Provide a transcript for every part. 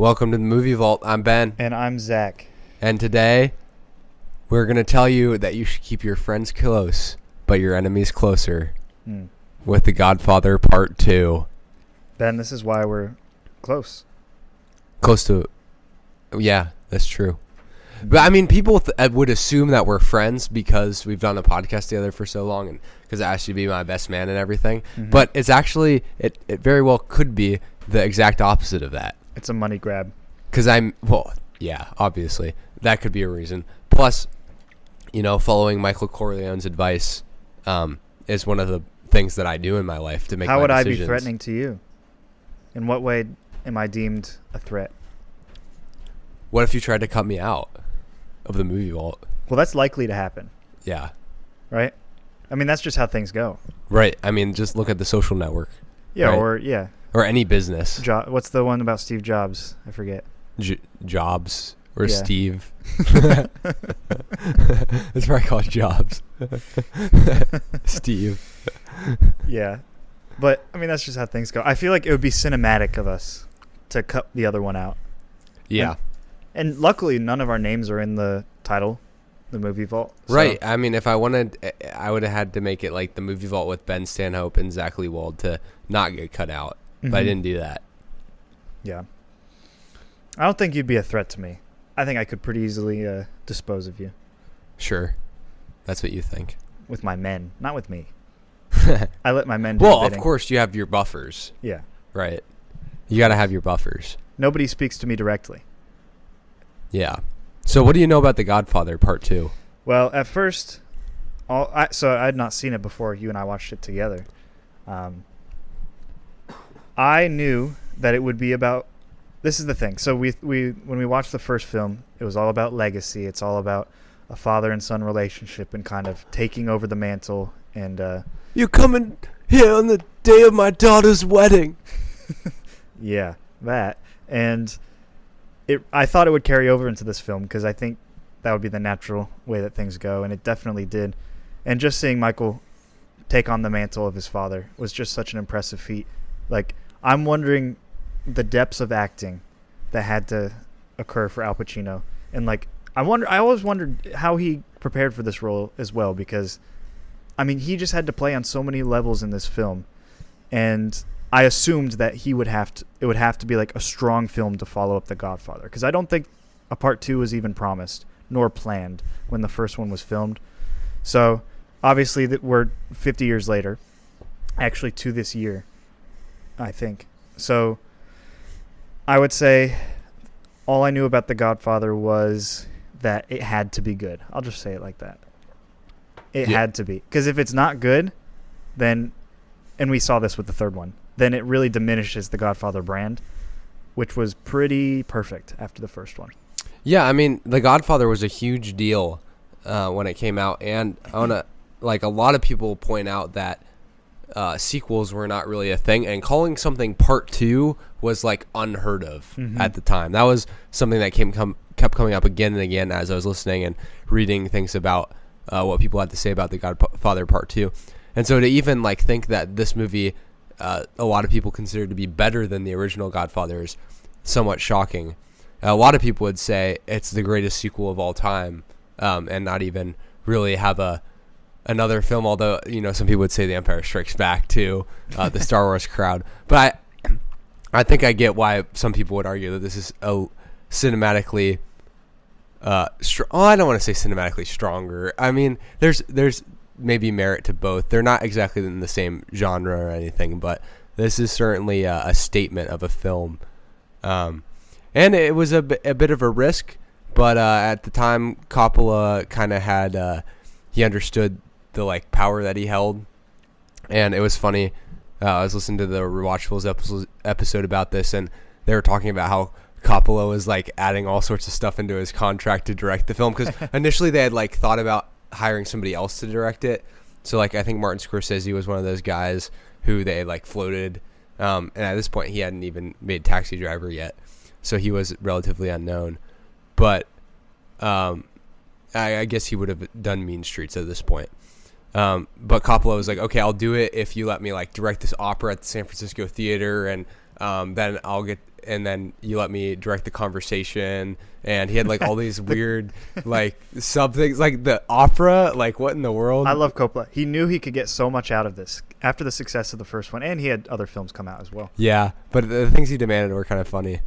Welcome to the Movie Vault. I'm Ben. And I'm Zach. And today, we're going to tell you that you should keep your friends close, but your enemies closer. With The Godfather Part II. Ben, this is why we're close. Close to... Yeah, that's true. But, I mean, people would assume that we're friends because we've done a podcast together for so long and because I asked you to be my best man and everything. Mm-hmm. But it's actually... It very well could be the exact opposite of that. It's a money grab. Because well, yeah, obviously. That could be a reason. Plus, following Michael Corleone's advice is one of the things that I do in my life to make my decisions. How would I be threatening to you? In what way am I deemed a threat? What if you tried to cut me out of the Movie Vault? Well, that's likely to happen. Yeah. Right? I mean, that's just how things go. Right. I mean, just look at The Social Network. Yeah, right? Or any business. What's the one about Steve Jobs? I forget. Jobs or Steve. It's probably called Jobs. Steve. Yeah. But, I mean, that's just how things go. I feel like it would be cinematic of us to cut the other one out. Yeah. And luckily, none of our names are in the title, the Movie Vault. So. Right. I mean, if I wanted, I would have had to make it like the Movie Vault with Ben Stanhope and Zach Leewald to not get cut out. Mm-hmm. But I didn't do that. Yeah. I don't think you'd be a threat to me. I think I could pretty easily dispose of you. Sure. That's what you think. With my men, not with me. I let my men do Well, the of course, you have your buffers. Yeah. Right. You got to have your buffers. Nobody speaks to me directly. Yeah. So what do you know about The Godfather Part II? Well, at first, so I had not seen it before you and I watched it together. I knew that it would be about... This is the thing. So we when we watched the first film, it was all about legacy. It's all about a father and son relationship and kind of taking over the mantle. And you're coming here on the day of my daughter's wedding. Yeah, that. And I thought it would carry over into this film because I think that would be the natural way that things go, and it definitely did. And just seeing Michael take on the mantle of his father was just such an impressive feat. Like, I'm wondering the depths of acting that had to occur for Al Pacino. And like, I always wondered how he prepared for this role as well, because I mean, he just had to play on so many levels in this film. And I assumed that it would have to be like a strong film to follow up The Godfather, because I don't think a part 2 was even promised nor planned when the first one was filmed. So obviously that we're 50 years later, actually to this year, I think. So I would say all I knew about The Godfather was that it had to be good. I'll just say it like that. It had to be. Because if it's not good, then, and we saw this with the third one, then it really diminishes the Godfather brand, which was pretty perfect after the first one. Yeah, I mean, The Godfather was a huge deal when it came out. And a lot of people point out that sequels were not really a thing, and calling something Part 2 was like unheard of at the time. That was something that kept coming up again and again as I was listening and reading things about what people had to say about The Godfather Part 2. And so to even like think that this movie a lot of people consider to be better than the original Godfather is somewhat shocking. A lot of people would say it's the greatest sequel of all time, and not even really have another film, although some people would say The Empire Strikes Back too, the Star Wars crowd. But I think I get why some people would argue that this is a cinematically I don't want to say cinematically stronger. I mean, there's maybe merit to both. They're not exactly in the same genre or anything, but this is certainly a statement of a film. And it was a bit of a risk, but at the time Coppola kind of had he understood the like power that he held. And it was funny, I was listening to the Rewatchables episode about this, and they were talking about how Coppola was like adding all sorts of stuff into his contract to direct the film, because initially they had like thought about hiring somebody else to direct it. So like I think Martin Scorsese was one of those guys who they like floated, and at this point he hadn't even made Taxi Driver yet, so he was relatively unknown. But I guess he would have done Mean Streets at this point. But Coppola was like, okay, I'll do it if you let me like direct this opera at the San Francisco Theater, and then I'll get, and then you let me direct the conversation. And he had like all these weird like sub things, like the opera. Like, what in the world? I love Coppola. He knew he could get so much out of this after the success of the first one, and he had other films come out as well. Yeah, but the things he demanded were kind of funny.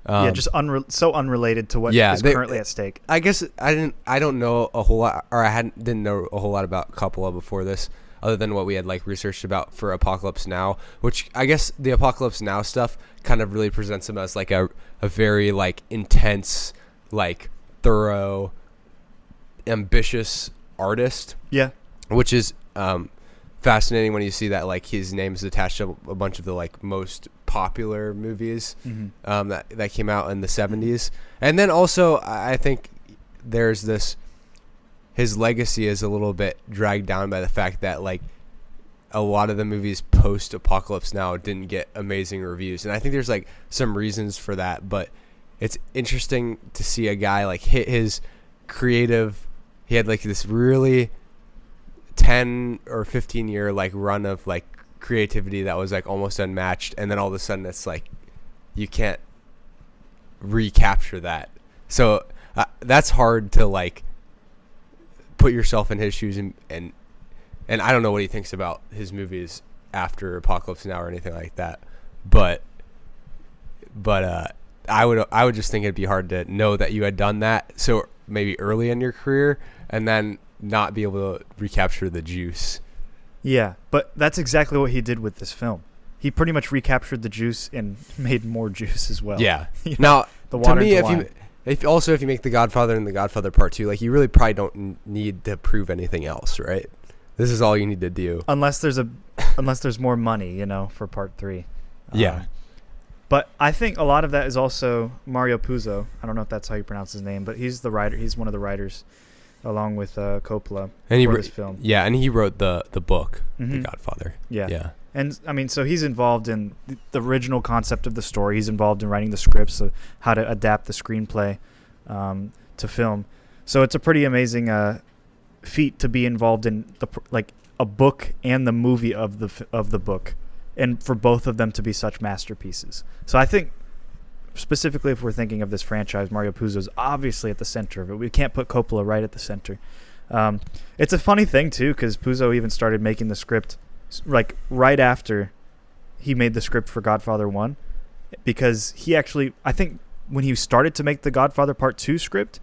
Yeah, just so unrelated to what is currently at stake. I guess I don't know a whole lot, or didn't know a whole lot about Coppola before this, other than what we had like researched about for Apocalypse Now, which I guess the Apocalypse Now stuff kind of really presents him as like a very like intense, like thorough, ambitious artist. Yeah, which is fascinating when you see that like his name is attached to a bunch of the like most popular movies that came out in the 70s. And then also I think there's this, his legacy is a little bit dragged down by the fact that like a lot of the movies post Apocalypse Now didn't get amazing reviews, and I think there's like some reasons for that, but it's interesting to see a guy like hit his creative, he had like this really 10 or 15 year like run of like creativity that was like almost unmatched, and then all of a sudden it's like you can't recapture that. So that's hard to like put yourself in his shoes, and I don't know what he thinks about his movies after Apocalypse Now or anything like that, but I would just think it'd be hard to know that you had done that so maybe early in your career and then not be able to recapture the juice. Yeah, but that's exactly what he did with this film. He pretty much recaptured the juice and made more juice as well. Yeah. You know, Now, the water to me, into if you make The Godfather and The Godfather Part II, like you really probably don't need to prove anything else, right? This is all you need to do. Unless there's more money, you know, for Part 3. Yeah. But I think a lot of that is also Mario Puzo. I don't know if that's how you pronounce his name, but he's the writer. He's one of the writers, along with Coppola, for this film. Yeah, and he wrote the book, Mm-hmm. The Godfather. Yeah. And, I mean, so he's involved in the original concept of the story. He's involved in writing the scripts, so how to adapt the screenplay to film. So it's a pretty amazing feat to be involved in a book and the movie of the book, and for both of them to be such masterpieces. So I think specifically if we're thinking of this franchise, Mario Puzo is obviously at the center of it. We can't put Coppola right at the center. It's a funny thing too, because Puzo even started making the script like right after he made the script for Godfather 1, because he actually, I think when he started to make the Godfather Part II script,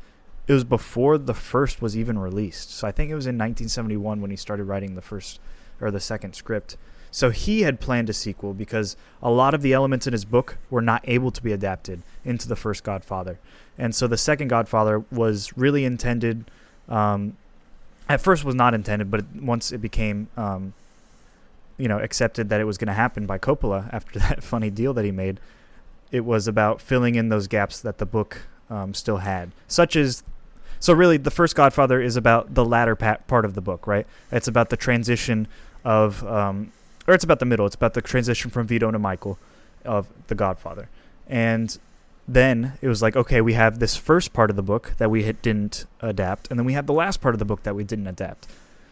it was before the first was even released. So I think it was in 1971 when he started writing the first or the second script. So he had planned a sequel because a lot of the elements in his book were not able to be adapted into the first Godfather. And so the second Godfather was really intended, at first was not intended, but once it became, accepted that it was going to happen by Coppola after that funny deal that he made, it was about filling in those gaps that the book still had, such as, so really the first Godfather is about the latter part of the book, right? It's about the transition of, or it's about the middle. It's about the transition from Vito to Michael of the Godfather. And then it was like, okay, we have this first part of the book that we didn't adapt, and then we have the last part of the book that we didn't adapt.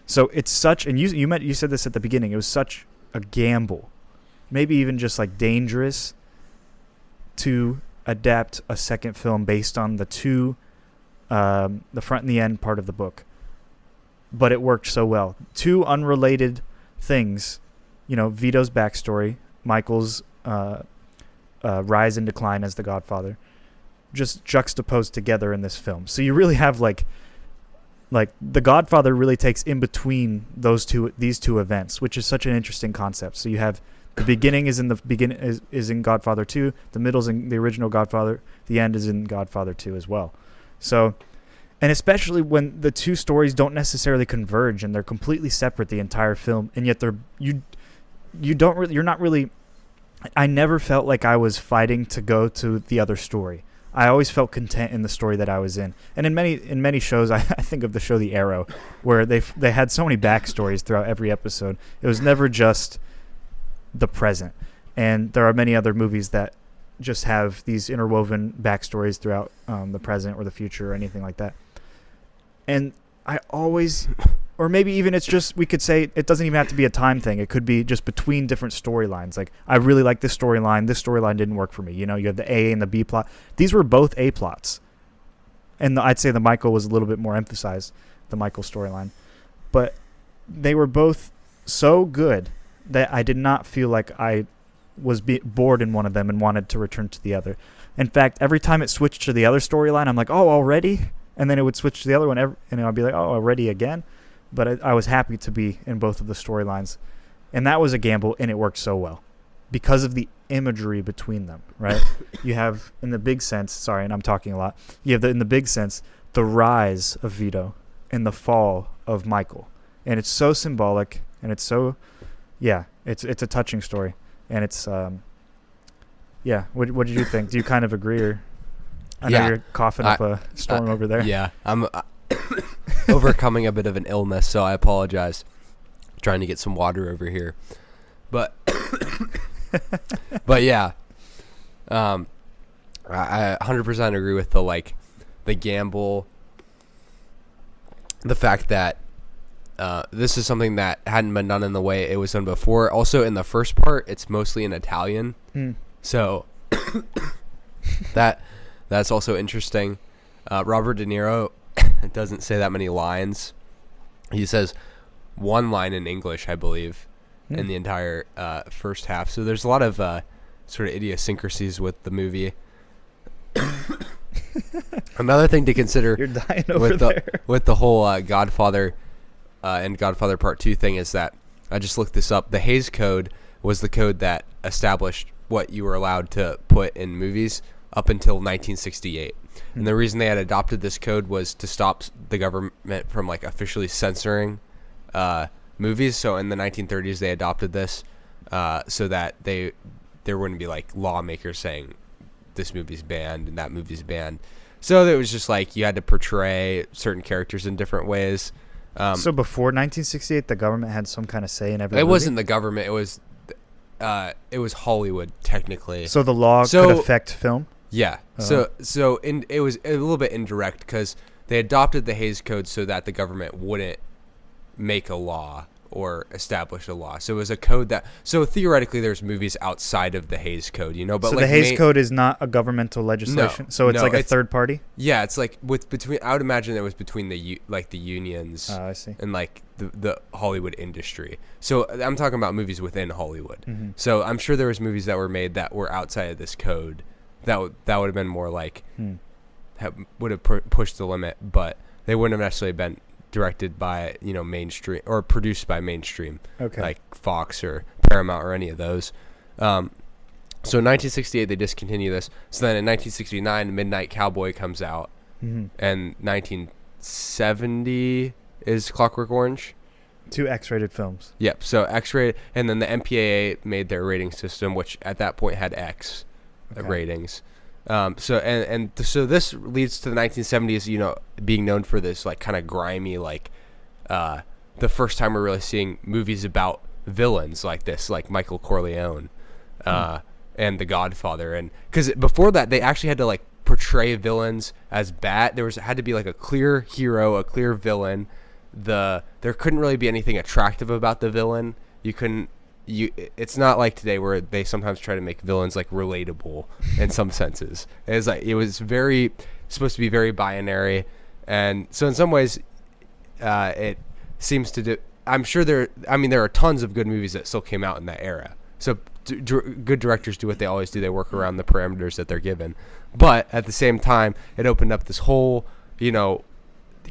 So it's such, and you said this at the beginning, it was such a gamble, maybe even just like dangerous, to adapt a second film based on the front and the end part of the book. But it worked so well. Two unrelated things, Vito's backstory, Michael's rise and decline as the Godfather, just juxtaposed together in this film. So you really have like the Godfather really takes in between these two events, which is such an interesting concept. So you have the beginning is in Godfather 2, the middle's in the original Godfather, the end is in Godfather 2 as well. So, and especially when the two stories don't necessarily converge and they're completely separate the entire film, and yet you're not really. I never felt like I was fighting to go to the other story. I always felt content in the story that I was in. And in many shows, I think of the show The Arrow, where they had so many backstories throughout every episode. It was never just the present. And there are many other movies that just have these interwoven backstories throughout the present or the future or anything like that. And I always or maybe even it's just, we could say it doesn't even have to be a time thing. It could be just between different storylines. Like, I really like this storyline. This storyline didn't work for me. You know, you have the A and the B plot. These were both A plots. And I'd say the Michael was a little bit more emphasized, the Michael storyline. But they were both so good that I did not feel like I was bored in one of them and wanted to return to the other. In fact, every time it switched to the other storyline, I'm like, oh, already? And then it would switch to the other one, and I'd be like, oh, already again? But I was happy to be in both of the storylines. And that was a gamble, and it worked so well because of the imagery between them, right? You have, in the big sense, sorry, and I'm talking a lot, you have, in the big sense, the rise of Vito and the fall of Michael. And it's so symbolic, and it's so, yeah, it's a touching story. And it's, yeah, what did you think? Do you kind of agree? Or I know you're coughing up a storm over there. Yeah, I'm overcoming a bit of an illness, so I apologize. Trying to get some water over here. But but yeah, I 100% agree with the gamble, the fact that this is something that hadn't been done in the way it was done before. Also, in the first part, it's mostly in Italian, so that's also interesting. Robert De Niro doesn't say that many lines. He says one line in English, I believe, in the entire first half. So there's a lot of sort of idiosyncrasies with the movie. Another thing to consider You're dying over there. with the whole Godfather and Godfather Part II thing is that I just looked this up. The Hays Code was the code that established what you were allowed to put in movies up until 1968. And the reason they had adopted this code was to stop the government from officially censoring movies. So in the 1930s they adopted this so that there wouldn't be lawmakers saying this movie's banned and that movie's banned. So it was just you had to portray certain characters in different ways. So before 1968, the government had some kind of say in every It movie? wasn't the government. It was Hollywood technically. So the law could affect film? Yeah. It was a little bit indirect because they adopted the Hays Code so that the government wouldn't make a law or establish a law. So it was a code that. So theoretically, there's movies outside of the Hays Code, But so the Hays Code is not a governmental legislation. No, so it's a it's third party. Yeah, it's between. I would imagine it was between the unions. Oh, I see. And the Hollywood industry. So I'm talking about movies within Hollywood. Mm-hmm. So I'm sure there was movies that were made that were outside of this code. That would have been more would have pushed the limit, but they wouldn't have necessarily been directed by mainstream or produced by mainstream, like Fox or Paramount or any of those. So in 1968 they discontinue this. So then in 1969 Midnight Cowboy comes out, and 1970 is Clockwork Orange. 2 X-rated films. Yep. So X-rated, and then the MPAA made their rating system, which at that point had X ratings. So this leads to the 1970s, being known for this kind of grimy, the first time we're really seeing movies about villains like this, like Michael Corleone, and The Godfather, and because before that they actually had to portray villains as bad. Had to be a clear hero, a clear villain. There couldn't really be anything attractive about the villain. It's not like today where they sometimes try to make villains relatable in some senses. It was supposed to be very binary, and so in some ways, it seems to do. I'm sure there are tons of good movies that still came out in that era. So good directors do what they always do. They work around the parameters that they're given, but at the same time, it opened up this whole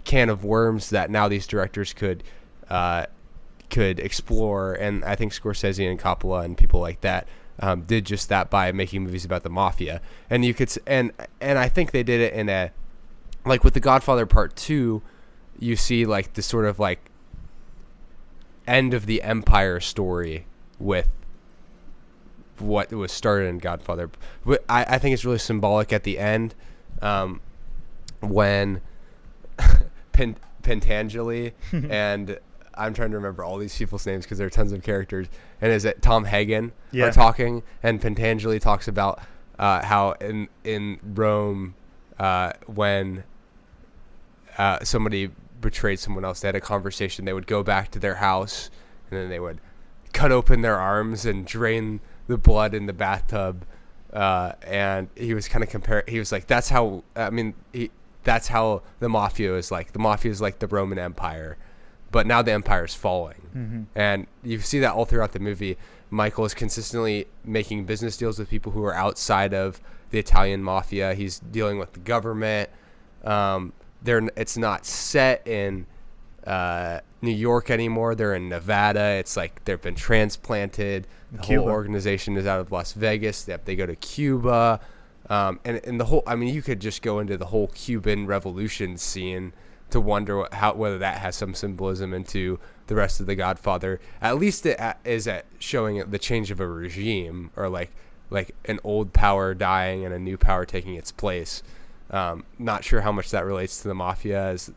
can of worms that now these directors could explore, and I think Scorsese and Coppola and people like that did just that by making movies about the mafia. And you could and I think they did it in a with The Godfather Part II, you see this sort of end of the empire story with what was started in Godfather. I think it's really symbolic at the end when Pentangeli and I'm trying to remember all these people's names because there are tons of characters. And is it Tom Hagen are talking? And Pentangeli talks about how in Rome, when somebody betrayed someone else. They had a conversation. They would go back to their house, and then they would cut open their arms and drain the blood in the bathtub. And he was kind of comparing. He was like, "That's how. That's how the mafia is like. The mafia is like the Roman Empire, but now the empire is falling." Mm-hmm. And you see that all throughout the movie. Michael is consistently making business deals with people who are outside of the Italian mafia. He's dealing with the government. It's not set in New York anymore. They're in Nevada. It's like they've been transplanted. The Cuba. whole organization is out of Las Vegas. They go to Cuba. And the whole, you could just go into the whole Cuban Revolution scene to wonder whether that has some symbolism into the rest of The Godfather. At least it is at showing the change of a regime, or like an old power dying and a new power taking its place. Not sure how much that relates to the mafia, as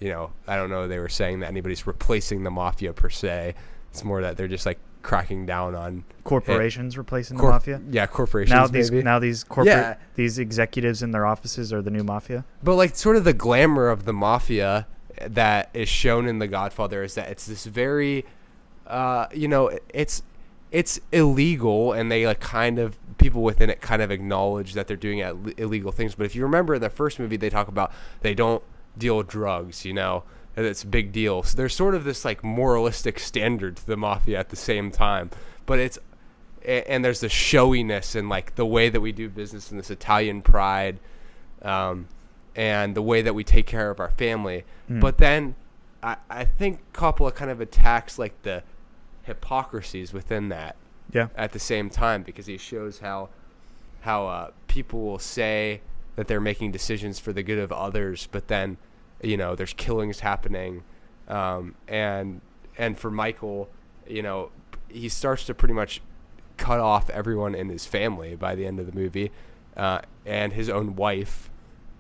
I don't know. They were saying that anybody's replacing the mafia per se. It's more that they're just like cracking down on corporations replacing the mafia. Yeah, corporations. These executives in their offices are the new mafia. But like sort of the glamour of the mafia that is shown in The Godfather is that it's this very, it's illegal, and they like kind of people within it kind of acknowledge that they're doing illegal things. But if you remember in the first movie, they talk about they don't deal drugs, and it's a big deal. So there's sort of this like moralistic standard to the mafia at the same time, but and there's the showiness and like the way that we do business and this Italian pride, and the way that we take care of our family. But then I think Coppola kind of attacks like the hypocrisies within that at the same time, because he shows how people will say that they're making decisions for the good of others, but then there's killings happening, and for Michael, he starts to pretty much cut off everyone in his family by the end of the movie, and his own wife,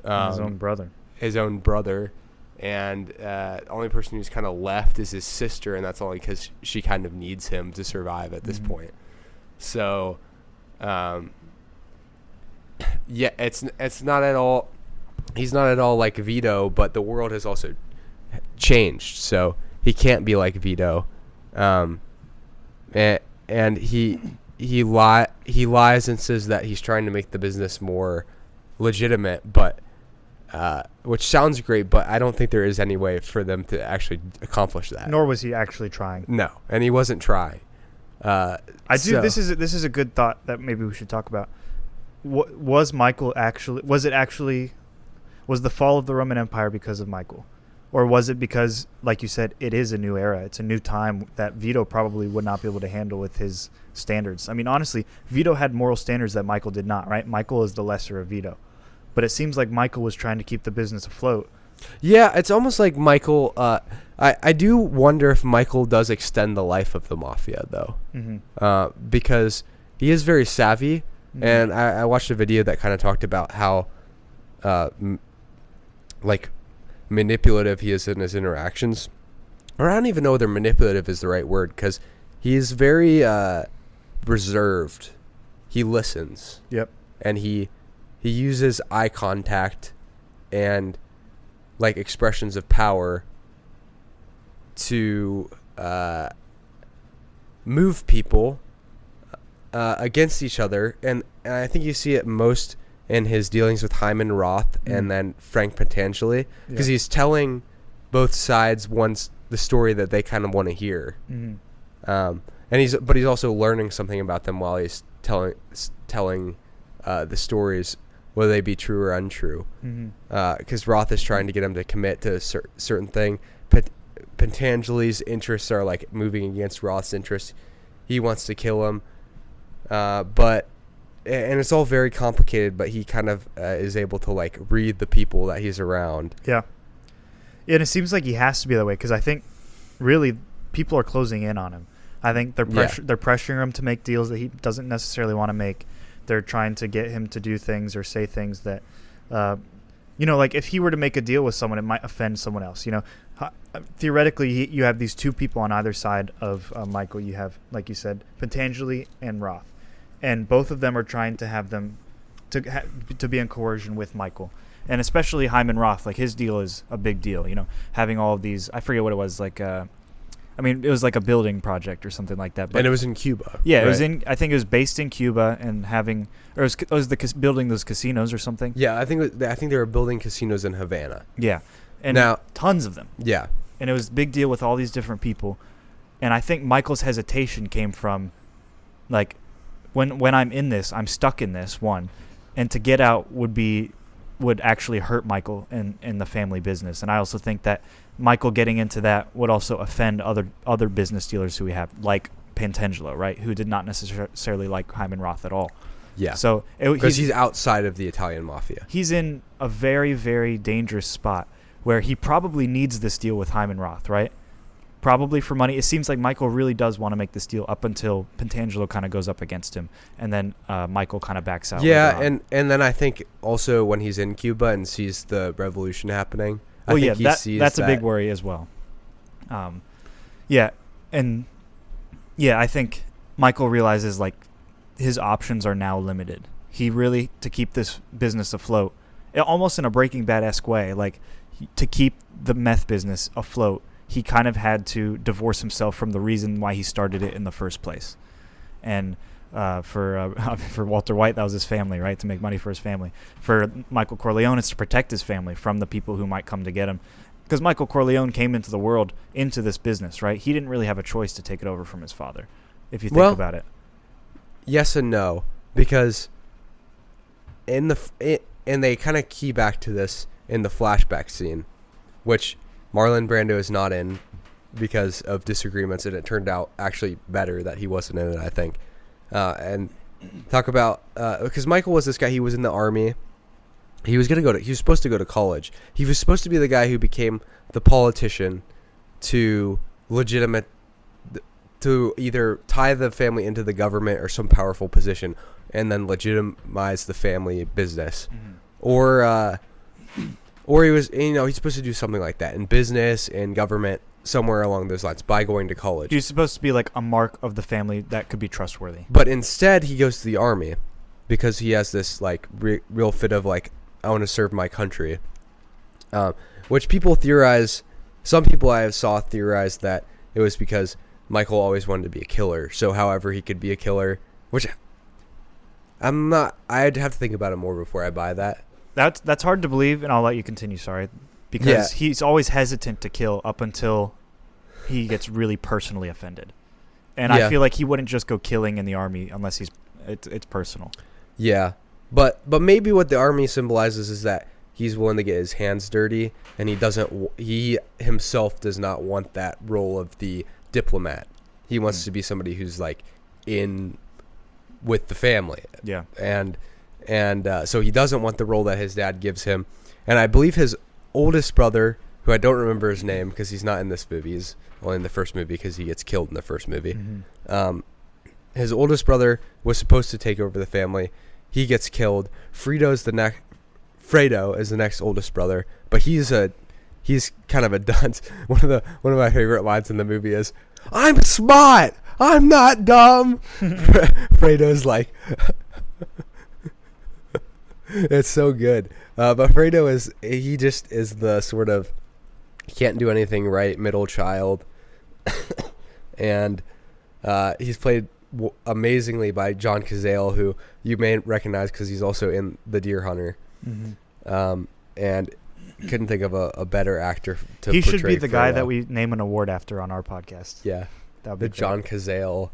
His own brother. And the only person who's kind of left is his sister, and that's only because she kind of needs him to survive at this point. So, it's not at all. He's not at all like Vito, but the world has also changed, so he can't be like Vito. And he lies and says that he's trying to make the business more legitimate, but. Which sounds great, but I don't think there is any way for them to actually accomplish that. Nor was he actually trying. No, and he wasn't trying. This is a good thought that maybe we should talk about. Was the fall of the Roman Empire because of Michael, or was it because, like you said, it is a new era, it's a new time that Vito probably would not be able to handle with his standards? I mean, honestly, Vito had moral standards that Michael did not. Right? Michael is the lesser of Vito. But it seems like Michael was trying to keep the business afloat. Yeah, it's almost like Michael. I do wonder if Michael does extend the life of the mafia, though, because he is very savvy. And I watched a video that kind of talked about how, manipulative he is in his interactions. Or I don't even know whether manipulative is the right word, because he is very reserved. He listens. Yep. And he uses eye contact and like expressions of power to move people against each other, and I think you see it most in his dealings with Hyman Roth and then Frank Pentangeli, because he's telling both sides the story that they kind of want to hear, and he's also learning something about them while he's telling the stories, whether they be true or untrue, because Roth is trying to get him to commit to a certain thing. Pentangeli's interests are like moving against Roth's interests. He wants to kill him, and it's all very complicated, but he kind of is able to like read the people that he's around. Yeah, and it seems like he has to be that way, because I think really people are closing in on him. I think they're pressuring him to make deals that he doesn't necessarily want to make. They're trying to get him to do things or say things that, like if he were to make a deal with someone, it might offend someone else. Theoretically, you have these two people on either side of Michael. You have, like you said, Pentangeli and Roth, and both of them are trying to have them to be in coercion with Michael. And especially Hyman Roth, like his deal is a big deal, having all of these, I forget what it was, like it was like a building project or something like that. But and it was in Cuba. Yeah, right? It was I think it was based in Cuba and building those casinos or something. Yeah, I think they were building casinos in Havana. Yeah. And now, tons of them. Yeah. And it was a big deal with all these different people. And I think Michael's hesitation came from, like, when I'm in this, I'm stuck in this, one. And to get out would actually hurt Michael in the family business. And I also think that Michael getting into that would also offend other business dealers who we have, like Pantangelo, right, who did not necessarily like Hyman Roth at all. Yeah. So because he's outside of the Italian mafia. He's in a very, very dangerous spot where he probably needs this deal with Hyman Roth, right? Probably for money. It seems like Michael really does want to make this deal up until Pantangelo kind of goes up against him, and then Michael kind of backs out. Yeah, and then I think also when he's in Cuba and sees the revolution happening, I think that's a big worry as well. I think Michael realizes like his options are now limited. He really, to keep this business afloat, almost in a Breaking Bad-esque way, like to keep the meth business afloat, he kind of had to divorce himself from the reason why he started it in the first place. And for Walter White, that was his family, right? To make money for his family. For Michael Corleone, it's to protect his family from the people who might come to get him. Because Michael Corleone came into the world, into this business, right? He didn't really have a choice to take it over from his father, if you think about it. Yes and no, because and they kind of key back to this in the flashback scene, which Marlon Brando is not in because of disagreements, and it turned out actually better that he wasn't in it, I think. And talk about because Michael was this guy. He was in the army. He was supposed to go to college. He was supposed to be the guy who became the politician to either tie the family into the government or some powerful position, and then legitimize the family business, or he was, he's supposed to do something like that in business and government, somewhere along those lines, by going to college. He's supposed to be like a mark of the family that could be trustworthy. But instead, he goes to the army because he has this like real fit of like, I want to serve my country, which people theorize. Some people I saw theorize that it was because Michael always wanted to be a killer. So however he could be a killer, which I'm not. I'd have to think about it more before I buy that. That's hard to believe, and I'll let you continue. Sorry, because he's always hesitant to kill up until he gets really personally offended, and I feel like he wouldn't just go killing in the army unless it's personal. Yeah, but maybe what the army symbolizes is that he's willing to get his hands dirty, and he himself does not want that role of the diplomat. He wants to be somebody who's like in with the family. Yeah, and so he doesn't want the role that his dad gives him. And I believe his oldest brother, who I don't remember his name because he's not in this movie, he's only in the first movie because he gets killed in the first movie. His oldest brother was supposed to take over the family. He gets killed. Fredo is the next oldest brother, but he's kind of a dunce. One of my favorite lines in the movie is, "I'm smart. I'm not dumb." Fredo's like, it's so good. But Fredo is the sort of can't do anything right middle child, and he's played amazingly by John Cazale, who you may recognize because he's also in The Deer Hunter. And couldn't think of a better actor to portray. He should be the guy that we name an award after on our podcast. Yeah, that would be the John Cazale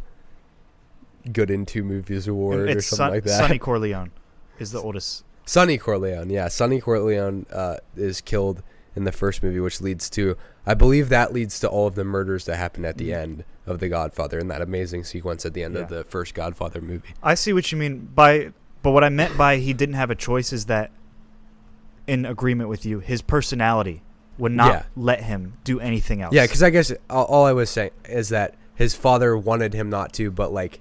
Good in Two Movies Award or something like that. Sonny Corleone is the oldest. Sonny Corleone, yeah. Sonny Corleone is killed in the first movie, which leads to, I believe that leads to all of the murders that happen at the end of The Godfather, in that amazing sequence at the end of the first Godfather movie. I see what you mean but what I meant by he didn't have a choice is that, in agreement with you, his personality would not let him do anything else. Yeah, because I guess all I was saying is that his father wanted him not to, but like,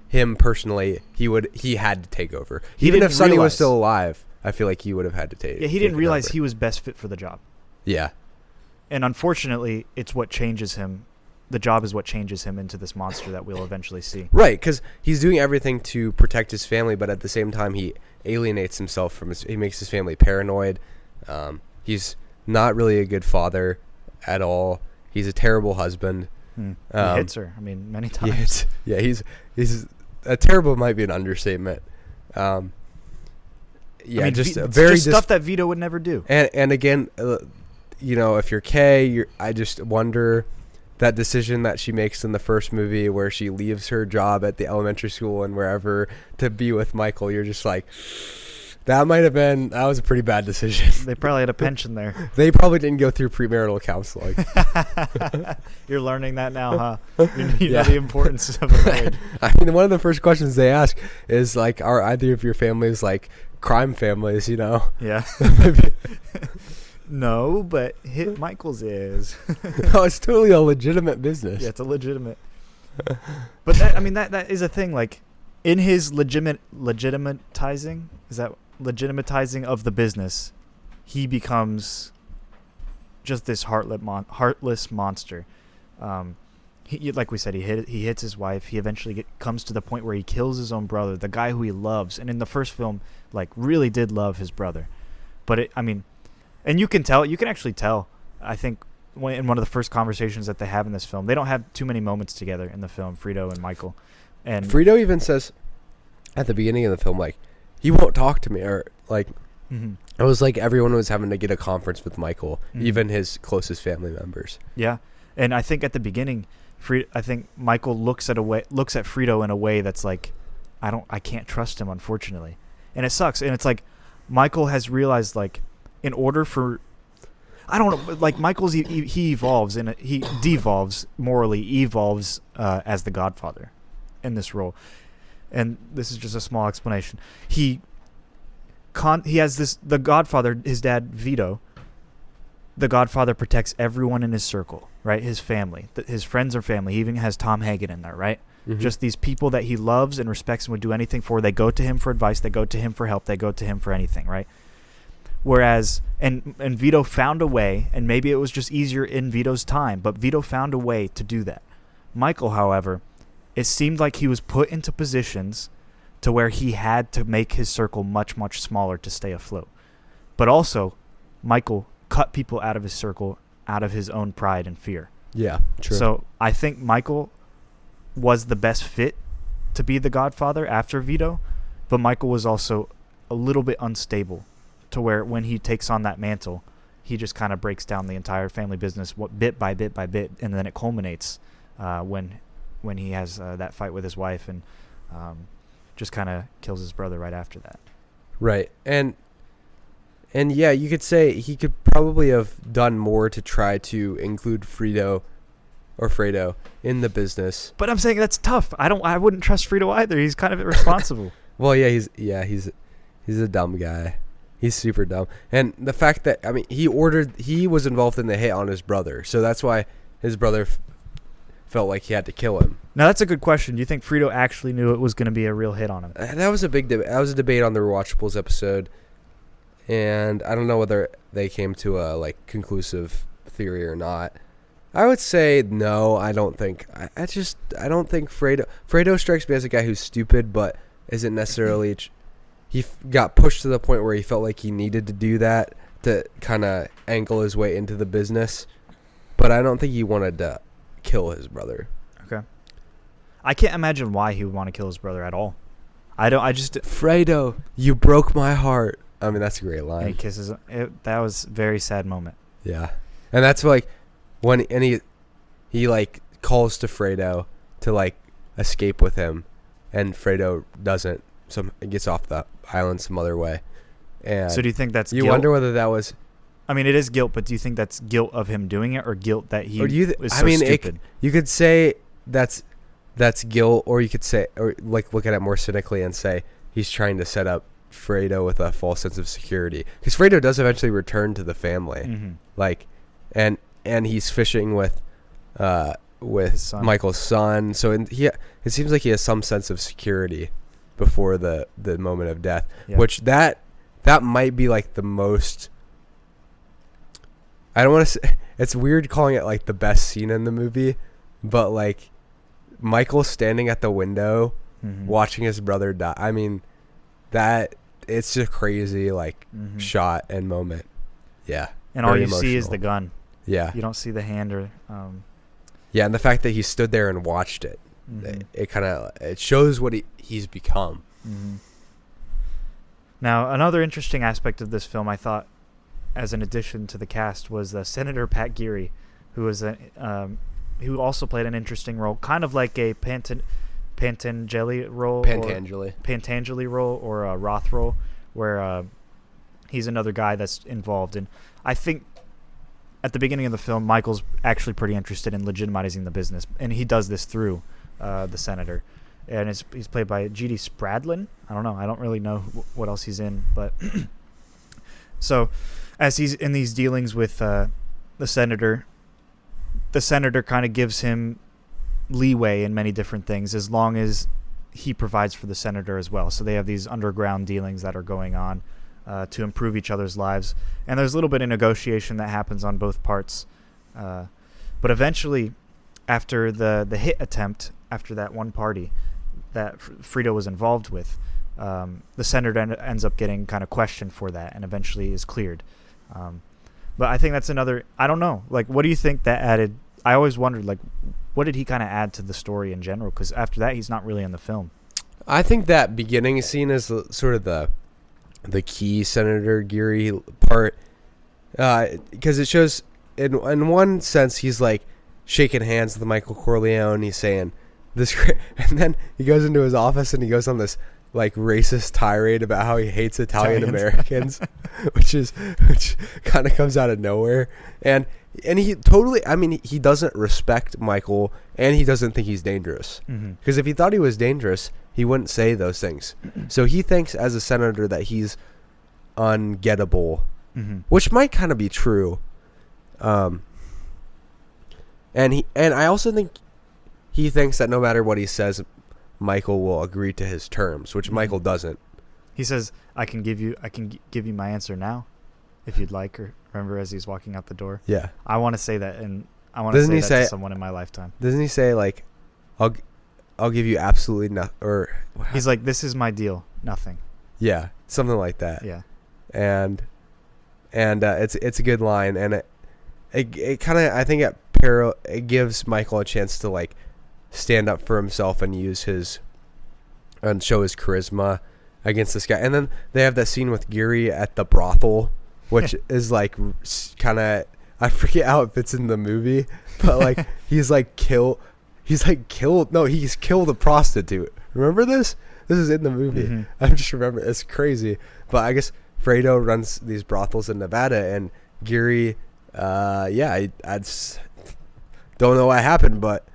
him personally, he had to take over. Even if Sonny was still alive, I feel like he would have had to take. Yeah, he didn't realize he was best fit for the job. Yeah, and unfortunately, it's what changes him the job is what changes him into this monster that we'll eventually see. Right, because he's doing everything to protect his family, but at the same time he alienates himself from he makes his family paranoid. He's not really a good father at all. He's a terrible husband. He hits her. I mean, many times. He's a terrible might be an understatement. Yeah, I mean, just very stuff that Vito would never do. And again, if you're Kay, I just wonder that decision that she makes in the first movie where she leaves her job at the elementary school and wherever to be with Michael. You're just like, that was a pretty bad decision. They probably had a pension there. They probably didn't go through premarital counseling. You're learning that now, huh? You know the importance of a marriage. I mean, one of the first questions they ask is like, are either of your families like crime families, Yeah. No, but Michael's is. No, it's totally a legitimate business. Yeah, it's a legitimate. But that is a thing. Like, in his legitimatizing of the business, he becomes just this heartless monster. Like we said, he hits his wife. He eventually comes to the point where he kills his own brother, the guy who he loves, and in the first film, like, really did love his brother. But and you can actually tell. I think in one of the first conversations that they have in this film, they don't have too many moments together in the film, Frito and Michael. And Frito even says at the beginning of the film, like, he won't talk to me, or like, it was like everyone was having to get a conference with Michael, even his closest family members. Yeah, and I think at the beginning, I think Michael looks at Frito in a way that's like, I can't trust him, unfortunately, and it sucks. And it's like Michael has realized, like, in order for, I don't know, like, Michael's he evolves and he devolves morally, evolves as the Godfather in this role. And this is just a small explanation. He has the Godfather, his dad Vito. The Godfather protects everyone in his circle, right? His family, his friends or family. He even has Tom Hagen in there, right? Mm-hmm. Just these people that he loves and respects and would do anything for. They go to him for advice. They go to him for help. They go to him for anything, right? Whereas, and Vito found a way, and maybe it was just easier in Vito's time, but Vito found a way to do that. Michael, however, it seemed like he was put into positions to where he had to make his circle much, much smaller to stay afloat. But also, Michael cut people out of his circle out of his own pride and fear. Yeah, true. So I think Michael was the best fit to be the Godfather after Vito, but Michael was also a little bit unstable, to where when he takes on that mantle, he just kind of breaks down the entire family business bit by bit by bit, and then it culminates when he has that fight with his wife and just kind of kills his brother right after that. Right. And yeah, you could say he could probably have done more to try to include Fredo in the business. But I'm saying that's tough. I wouldn't trust Fredo either. He's kind of irresponsible. Well, yeah, he's a dumb guy. He's super dumb. And the fact that, he was involved in the hit on his brother. So that's why his brother felt like he had to kill him. Now, that's a good question. Do you think Fredo actually knew it was going to be a real hit on him? That was a big debate. That was a debate on the Rewatchables episode. And I don't know whether they came to a conclusive theory or not. I would say no. I don't think. I don't think Fredo strikes me as a guy who's stupid, but isn't necessarily. He got pushed to the point where he felt like he needed to do that to kind of angle his way into the business. But I don't think he wanted to kill his brother. Okay. I can't imagine why he would want to kill his brother at all. Fredo, you broke my heart. I mean, that's a great line. And he kisses him. That was a very sad moment. Yeah. And that's when he calls to Fredo to escape with him, and Fredo doesn't. So he gets off the island some other way. And so do you think that's guilt? You wonder whether that was... I mean, it is guilt, but do you think that's guilt of him doing it or guilt that he is so stupid? You could say that's guilt, or you could say, or look at it more cynically and say he's trying to set up Fredo with a false sense of security. Because Fredo does eventually return to the family. Mm-hmm. And he's fishing with Michael's son. So it seems like he has some sense of security before the moment of death, which that might be the most, I don't want to say, it's weird calling it the best scene in the movie, but like Michael standing at the window watching his brother die. I mean, that it's just crazy like shot and moment. Yeah. And all you see is the gun. Yeah. You don't see the hand or yeah, and the fact that he stood there and watched it. It kind of it shows what he's become. Now, another interesting aspect of this film, I thought, as an addition to the cast, was Senator Pat Geary, who was who also played an interesting role, kind of like a Pantangeli role or a Roth role, where he's another guy that's involved. And I think at the beginning of the film, Michael's actually pretty interested in legitimizing the business, and he does this through the senator. And he's played by G.D. Spradlin. I don't know. I don't really know what else he's in. But so as he's in these dealings with the senator kind of gives him leeway in many different things as long as he provides for the senator as well. So they have these underground dealings that are going on to improve each other's lives. And there's a little bit of negotiation that happens on both parts. But eventually, after the hit attempt, after that one party that Frito was involved with, the senator ends up getting kind of questioned for that and eventually is cleared. But I think that's another, I don't know, like, what do you think that added? I always wondered, like, what did he kind of add to the story in general? Because after that, he's not really in the film. I think that beginning scene is sort of the key Senator Geary part, because it shows, in one sense, he's like shaking hands with Michael Corleone. He's saying this, and then he goes into his office and he goes on this like racist tirade about how he hates Italian Americans, which kind of comes out of nowhere. And he totally, I mean, he doesn't respect Michael, and he doesn't think he's dangerous. Because if he thought he was dangerous, he wouldn't say those things. So he thinks as a senator that he's ungettable, which might kind of be true. And I also think he thinks that no matter what he says, Michael will agree to his terms, which Michael doesn't. He says, I can give you my answer now, if you'd like. Or remember, as he's walking out the door. Yeah, I want to say that, and I want to say that to someone in my lifetime. Doesn't he say like, I'll give you absolutely nothing? Or he's like, this is my deal, nothing. Yeah, something like that. Yeah, and it's a good line, and it kind of, I think it gives Michael a chance to like stand up for himself and show his charisma against this guy. And then they have that scene with Geary at the brothel, which is like kind of, I forget how it fits in the movie, but like he's killed a prostitute. Remember this? This is in the movie. I just remember, it's crazy. But I guess Fredo runs these brothels in Nevada, and Geary, I don't know what happened, but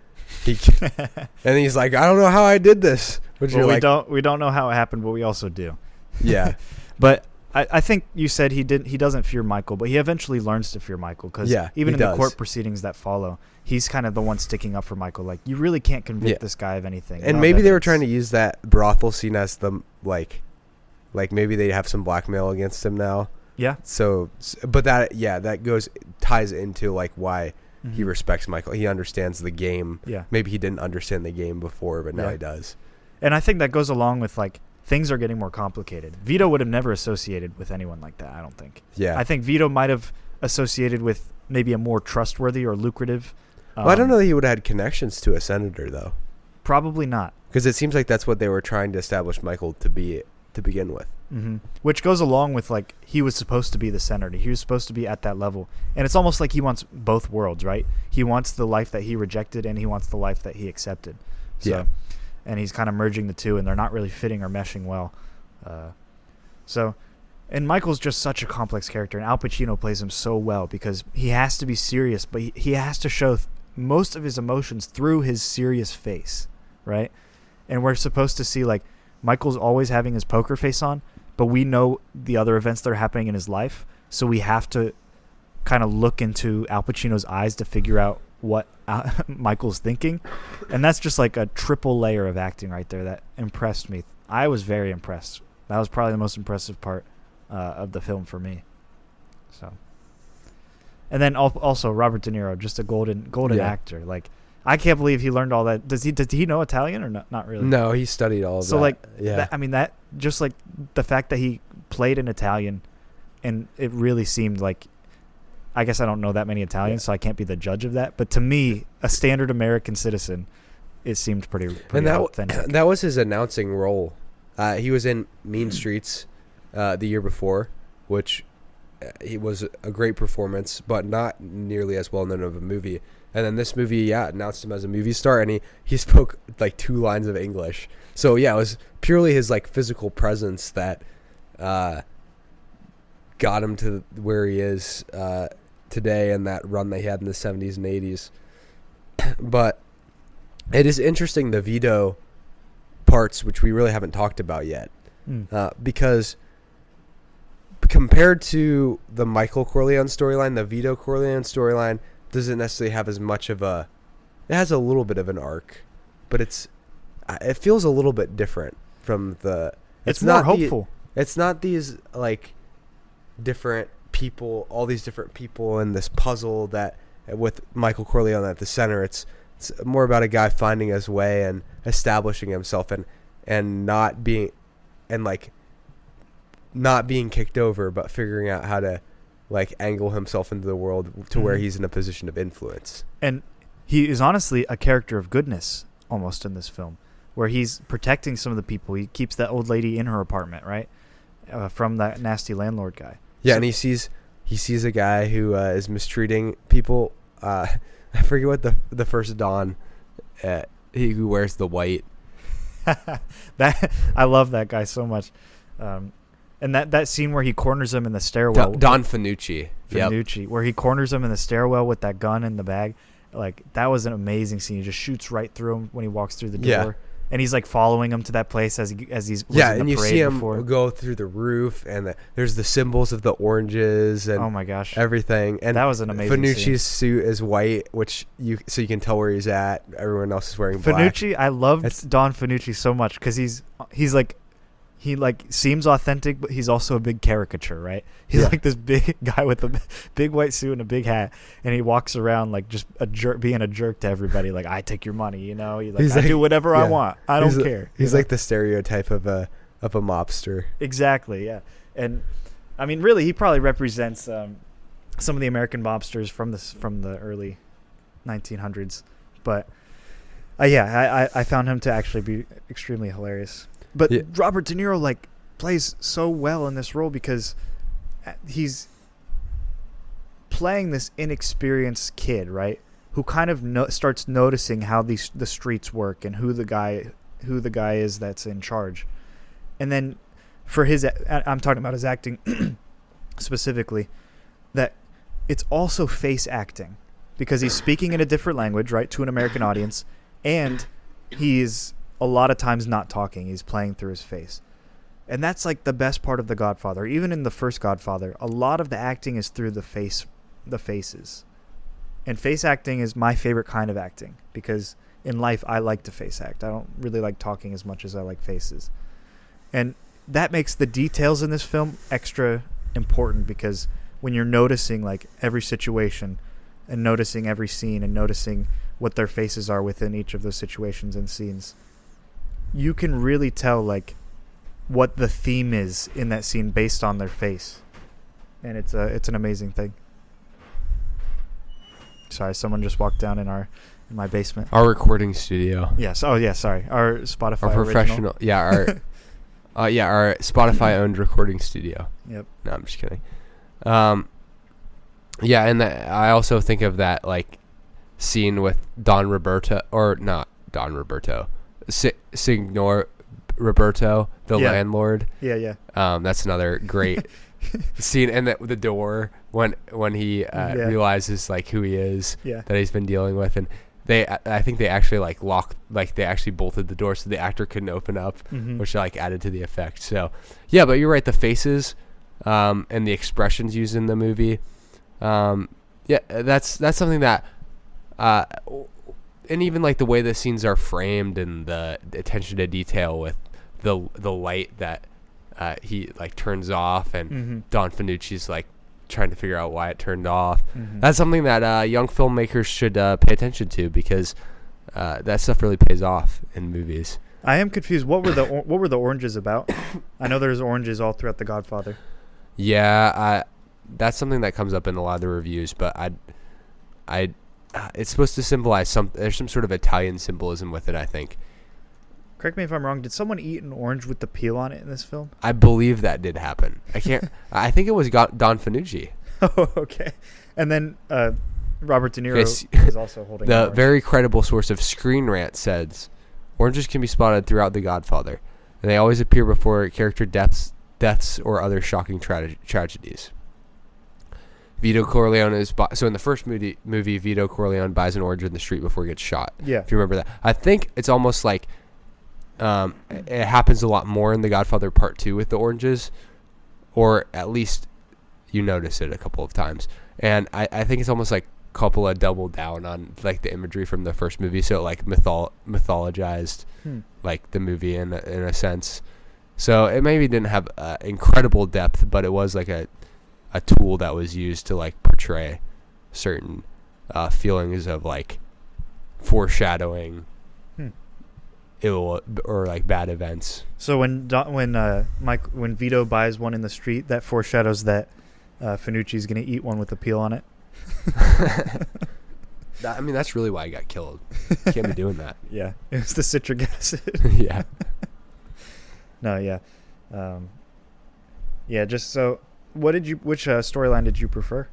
and he's like, I don't know how I did this. But well, we don't know how it happened, but we also do. Yeah. But I think you said he doesn't fear Michael, but he eventually learns to fear Michael, because even in the court proceedings that follow, he's kind of the one sticking up for Michael. Like, you really can't convict this guy of anything. And maybe they were trying to use that brothel scene as the like maybe they have some blackmail against him now. Yeah. So, but that ties into like why he respects Michael. He understands the game. Yeah. Maybe he didn't understand the game before, but now he does. And I think that goes along with like, things are getting more complicated. Vito would have never associated with anyone like that, I don't think. Yeah. I think Vito might have associated with maybe a more trustworthy or lucrative. Well, I don't know that he would have had connections to a senator, though. Probably not. Because it seems like that's what they were trying to establish Michael to be to begin with. Which goes along with, like, he was supposed to be the senator. He was supposed to be at that level. And it's almost like he wants both worlds, right? He wants the life that he rejected, and he wants the life that he accepted. So, yeah. And he's kind of merging the two, and they're not really fitting or meshing well. And Michael's just such a complex character, and Al Pacino plays him so well, because he has to be serious, but he has to show most of his emotions through his serious face, right? And we're supposed to see, like, Michael's always having his poker face on, but we know the other events that are happening in his life, so we have to kind of look into Al Pacino's eyes to figure out what Michael's thinking. And that's just like a triple layer of acting right there that impressed me. I was very impressed. That was probably the most impressive part of the film for me. So, and then also Robert De Niro, just a golden actor. Like, I can't believe he learned all that. Did he know Italian or not? Not really. No, he studied all of that. So like, yeah. that just like the fact that he played in Italian, and it really seemed like, I guess I don't know that many Italians, so I can't be the judge of that. But to me, a standard American citizen, it seemed pretty authentic. That was his announcing role. He was in Mean Streets the year before, which he was a great performance, but not nearly as well known of a movie. And then this movie, announced him as a movie star, and he spoke like 2 lines of English. So yeah, it was purely his like physical presence that got him to where he is today, and that run they had in the 70s and 80s. But it is interesting, the Vito parts, which we really haven't talked about yet, because compared to the Michael Corleone storyline, the Vito Corleone storyline doesn't necessarily have as much of it has a little bit of an arc, but it feels a little bit different from it's more hopeful. It's not these like different people, all these different people in this puzzle that with Michael Corleone at the center. It's more about a guy finding his way and establishing himself and not being kicked over, but figuring out how to like angle himself into the world to where he's in a position of influence. And he is honestly a character of goodness almost in this film, where he's protecting some of the people. He keeps that old lady in her apartment, right, from that nasty landlord guy. Yeah, and he sees a guy who is mistreating people. I forget what the first Don, who wears the white. That I love that guy so much. And that scene where he corners him in the stairwell. Don Fanucci. Yep. Where he corners him in the stairwell with that gun in the bag. Like, that was an amazing scene. He just shoots right through him when he walks through the door. Yeah. And he's like following him to that place as he's and you see him go through the roof, and there's the symbols of the oranges and oh my gosh, everything. And that was an amazing Fanucci's scene. Suit is white, so you can tell where he's at. Everyone else is wearing black. Fanucci, I loved Don Fanucci so much because he's like. He like seems authentic, but he's also a big caricature, right? He's like this big guy with a big white suit and a big hat, and he walks around like just a jerk, being a jerk to everybody. Like, I take your money, you know. He's like, I do whatever I want. I don't care. He's like the stereotype of a mobster. Exactly, yeah. And I mean, really, he probably represents some of the American mobsters from the early 1900s. But I found him to actually be extremely hilarious. But Robert De Niro like plays so well in this role because he's playing this inexperienced kid, right? Who kind of starts noticing how the streets work and who the guy is that's in charge. And then for I'm talking about his acting specifically, that it's also face acting because he's speaking in a different language, right, to an American audience, and he's a lot of times not talking. He's playing through his face. And that's like the best part of The Godfather. Even in the first Godfather, a lot of the acting is through the faces. And face acting is my favorite kind of acting because in life I like to face act. I don't really like talking as much as I like faces. And that makes the details in this film extra important because when you're noticing like every situation and noticing every scene and noticing what their faces are within each of those situations and scenes, you can really tell like what the theme is in that scene based on their face, and it's an amazing thing. Sorry, someone just walked down in my basement. Our recording studio. Yes. Oh yeah. Sorry. Our Spotify. Our professional. Original. Yeah. Our Spotify owned recording studio. Yep. No, I'm just kidding. Yeah, and I also think of that like scene with Don Roberto, or not Don Roberto. Signor Roberto, the landlord. Yeah. That's another great scene. And the door when he realizes like who he is, that he's been dealing with, and I think they actually like they actually bolted the door so the actor couldn't open up, which like added to the effect. So yeah, but you're right. The faces, and the expressions used in the movie, that's something that, and even like the way the scenes are framed and the attention to detail with the light that he like turns off, and Don Fanucci's like trying to figure out why it turned off. Mm-hmm. That's something that young filmmakers should pay attention to, because that stuff really pays off in movies. I am confused. What were the oranges about? I know there's oranges all throughout The Godfather. Yeah, that's something that comes up in a lot of the reviews, but it's supposed to symbolize there's some sort of Italian symbolism with it, I think. Correct me if I'm wrong. Did someone eat an orange with the peel on it in this film? I believe that did happen. I think it was Don Fanucci. Oh, okay. And then Robert De Niro is also holding the an orange. very credible source of Screen Rant says, oranges can be spotted throughout The Godfather, and they always appear before character deaths or other shocking tragedies. Vito Corleone so in the first movie, Vito Corleone buys an orange in the street before he gets shot. Yeah. If you remember that. I think it's almost like it happens a lot more in The Godfather Part II with the oranges, or at least you notice it a couple of times. And I think it's almost like Coppola doubled down on like the imagery from the first movie, so it like mythologized like the movie in a sense. So it maybe didn't have incredible depth, but it was like a tool that was used to like portray certain feelings of like foreshadowing ill or like bad events. So when Vito buys one in the street, that foreshadows that Fanucci's going to eat one with the peel on it. I mean, that's really why he got killed. You can't be doing that. Yeah, it was the citric acid. Yeah. No, yeah. Yeah, just so, which storyline did you prefer?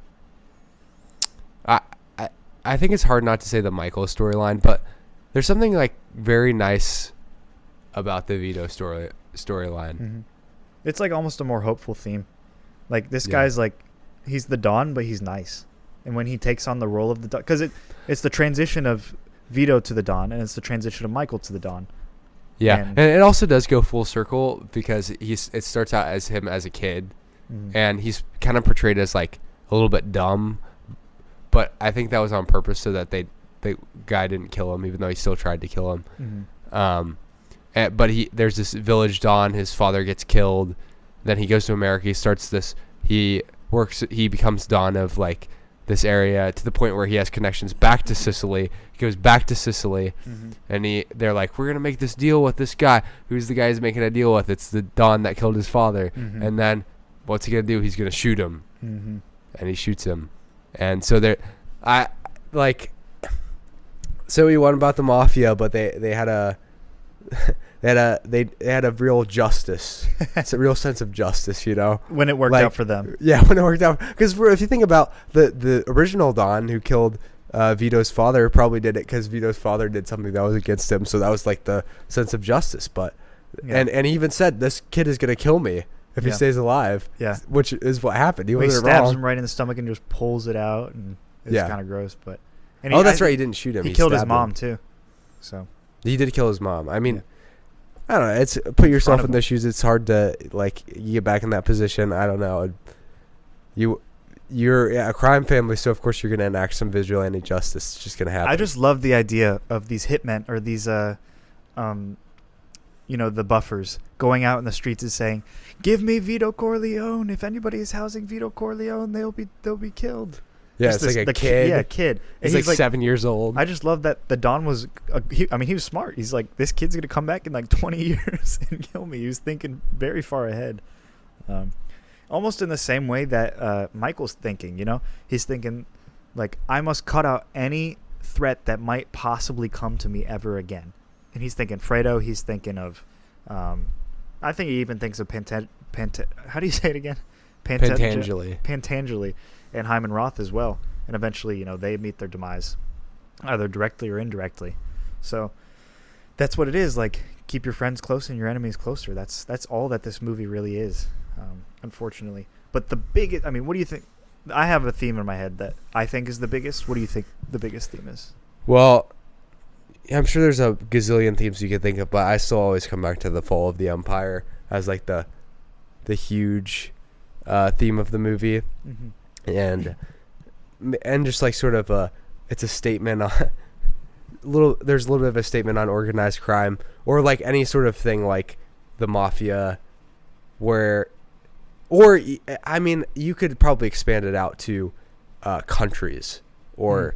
I think it's hard not to say the Michael storyline, but there's something like very nice about the Vito storyline. Mm-hmm. It's like almost a more hopeful theme. Like this guy's like, he's the Don, but he's nice. And when he takes on the role of the Don, because it's the transition of Vito to the Don, and it's the transition of Michael to the Don. Yeah, and it also does go full circle, because it starts out as him as a kid, and he's kind of portrayed as like a little bit dumb, but I think that was on purpose so that the guy didn't kill him, even though he still tried to kill him. Mm-hmm. But there's this village Don. His father gets killed. Then he goes to America. He becomes Don of like this area, to the point where he has connections back to Sicily. He goes back to Sicily, and they're like, we're gonna make this deal with this guy. Who's the guy he's making a deal with? It's the Don that killed his father. And then what's he gonna do? He's gonna shoot him, and he shoots him. And so so he won about the mafia, but they had a they had a real justice. It's a real sense of justice, you know. When it worked out for them. Yeah, when it worked out. Because if you think about the original Don who killed Vito's father, probably did it because Vito's father did something that was against him. So that was like the sense of justice. But and he even said, this kid is gonna kill me if he stays alive. Yeah, which is what happened. He stabs him right in the stomach and just pulls it out, and it's kind of gross. But that's right. He didn't shoot him. He killed his mom too. So he did kill his mom. I mean. Yeah. I don't know. It's put yourself in their shoes. It's hard to like get back in that position. I don't know. You're a crime family, so of course you're gonna enact some vigilante justice. It's just gonna happen. I just love the idea of these hitmen or these the buffers going out in the streets and saying, "Give me Vito Corleone. If anybody is housing Vito Corleone, they'll be killed." Yeah, it's like a kid. Yeah, kid. He's like 7 years old. I just love that the Don was. He was smart. He's like, this kid's gonna come back in like 20 years and kill me. He was thinking very far ahead, almost in the same way that Michael's thinking. You know, he's thinking like, I must cut out any threat that might possibly come to me ever again. And he's thinking Fredo. He's thinking of, I think he even thinks of how do you say it again? Pantangeli. And Hyman Roth as well. And eventually, they meet their demise, either directly or indirectly. So that's what it is. Like, keep your friends close and your enemies closer. That's all that this movie really is, unfortunately. But the biggest, what do you think? I have a theme in my head that I think is the biggest. What do you think the biggest theme is? Well, I'm sure there's a gazillion themes you could think of, but I still always come back to the fall of the Empire as like the huge theme of the movie. And just like sort of it's a statement on there's a little bit of a statement on organized crime, or like any sort of thing like the mafia, where Or, I mean, you could probably expand it out to countries or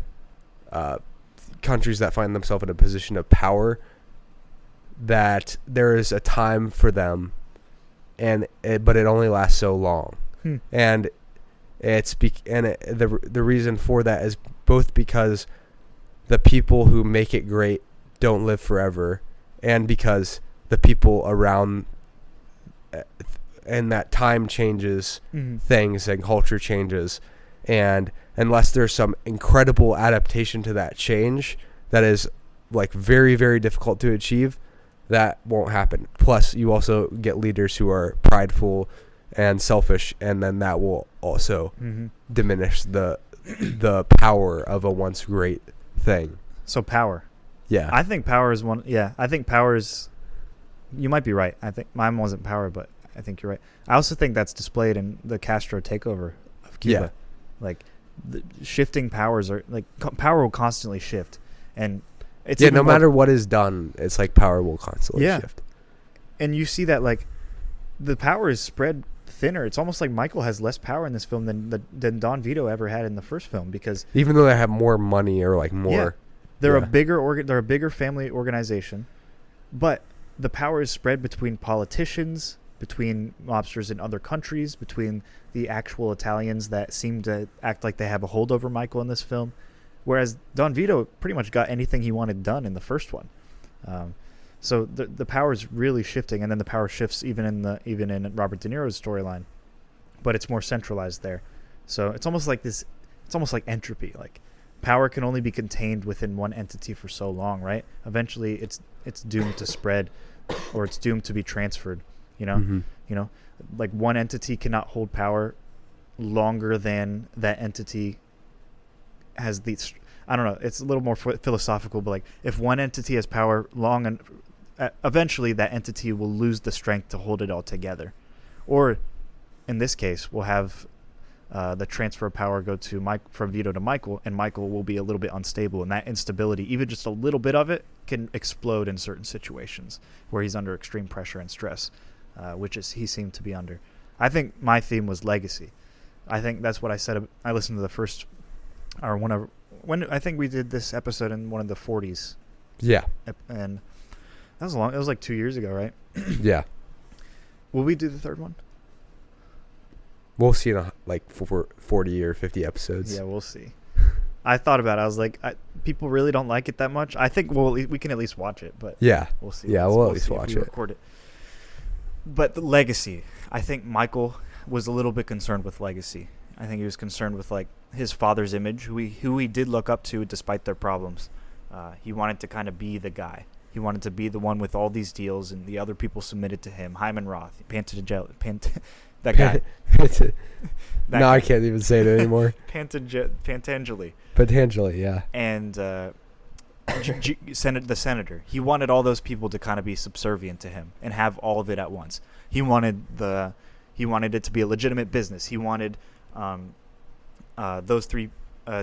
countries that find themselves in a position of power, that there is a time for them, but it only lasts so long. And the reason for that is both because the people who make it great don't live forever, and because the people around and that time changes things and culture changes, and unless there's some incredible adaptation to that change that is like very, very difficult to achieve, that won't happen. Plus, you also get leaders who are prideful and selfish, and then that will also diminish the power of a once great thing. So power. Yeah. I think power is one. Yeah, I think power is. You might be right. I think mine wasn't power, but I think you're right. I also think that's displayed in the Castro takeover of Cuba. Yeah. Like, the shifting powers are like power will constantly shift, and it's no matter what is done, it's like power will constantly shift. And you see that like the power is spread thinner. It's almost like Michael has less power in this film than Don Vito ever had in the first film, because even though they have more money or like more, they're a bigger family organization, but the power is spread between politicians, between mobsters in other countries, between the actual Italians that seem to act like they have a hold over Michael in this film, whereas Don Vito pretty much got anything he wanted done in the first one. So the power is really shifting, and then the power shifts even in Robert De Niro's storyline, but it's more centralized there. So it's almost like this. It's almost like entropy. Like, power can only be contained within one entity for so long, right? Eventually, it's doomed to spread, or it's doomed to be transferred. You know, like one entity cannot hold power longer than that entity has these. I don't know. It's a little more philosophical, but like if one entity has power long, and eventually that entity will lose the strength to hold it all together, or in this case, we'll have the transfer of power go to from Vito to Michael, and Michael will be a little bit unstable, and that instability, even just a little bit of it, can explode in certain situations where he's under extreme pressure and stress, which he seemed to be under. I think my theme was legacy. I think that's what I said. I listened to the first, or when I think we did this episode in one of the 40s. Yeah. And that was long. It was like 2 years ago, right? Yeah. Will we do the third one? We'll see in like 40 or 50 episodes. Yeah, we'll see. I thought about it. I was like, people really don't like it that much. I think we can at least watch it, but yeah, we'll see. Yeah, we'll at least watch it. Record it. But the legacy, I think Michael was a little bit concerned with legacy. I think he was concerned with like his father's image, who he did look up to despite their problems. He wanted to kind of be the guy. He wanted to be the one with all these deals, and the other people submitted to him. Hyman Roth, that guy. I can't even say it anymore. Pantangeli. Potentially, yeah. And the senator. He wanted all those people to kind of be subservient to him and have all of it at once. He wanted it to be a legitimate business. He wanted those three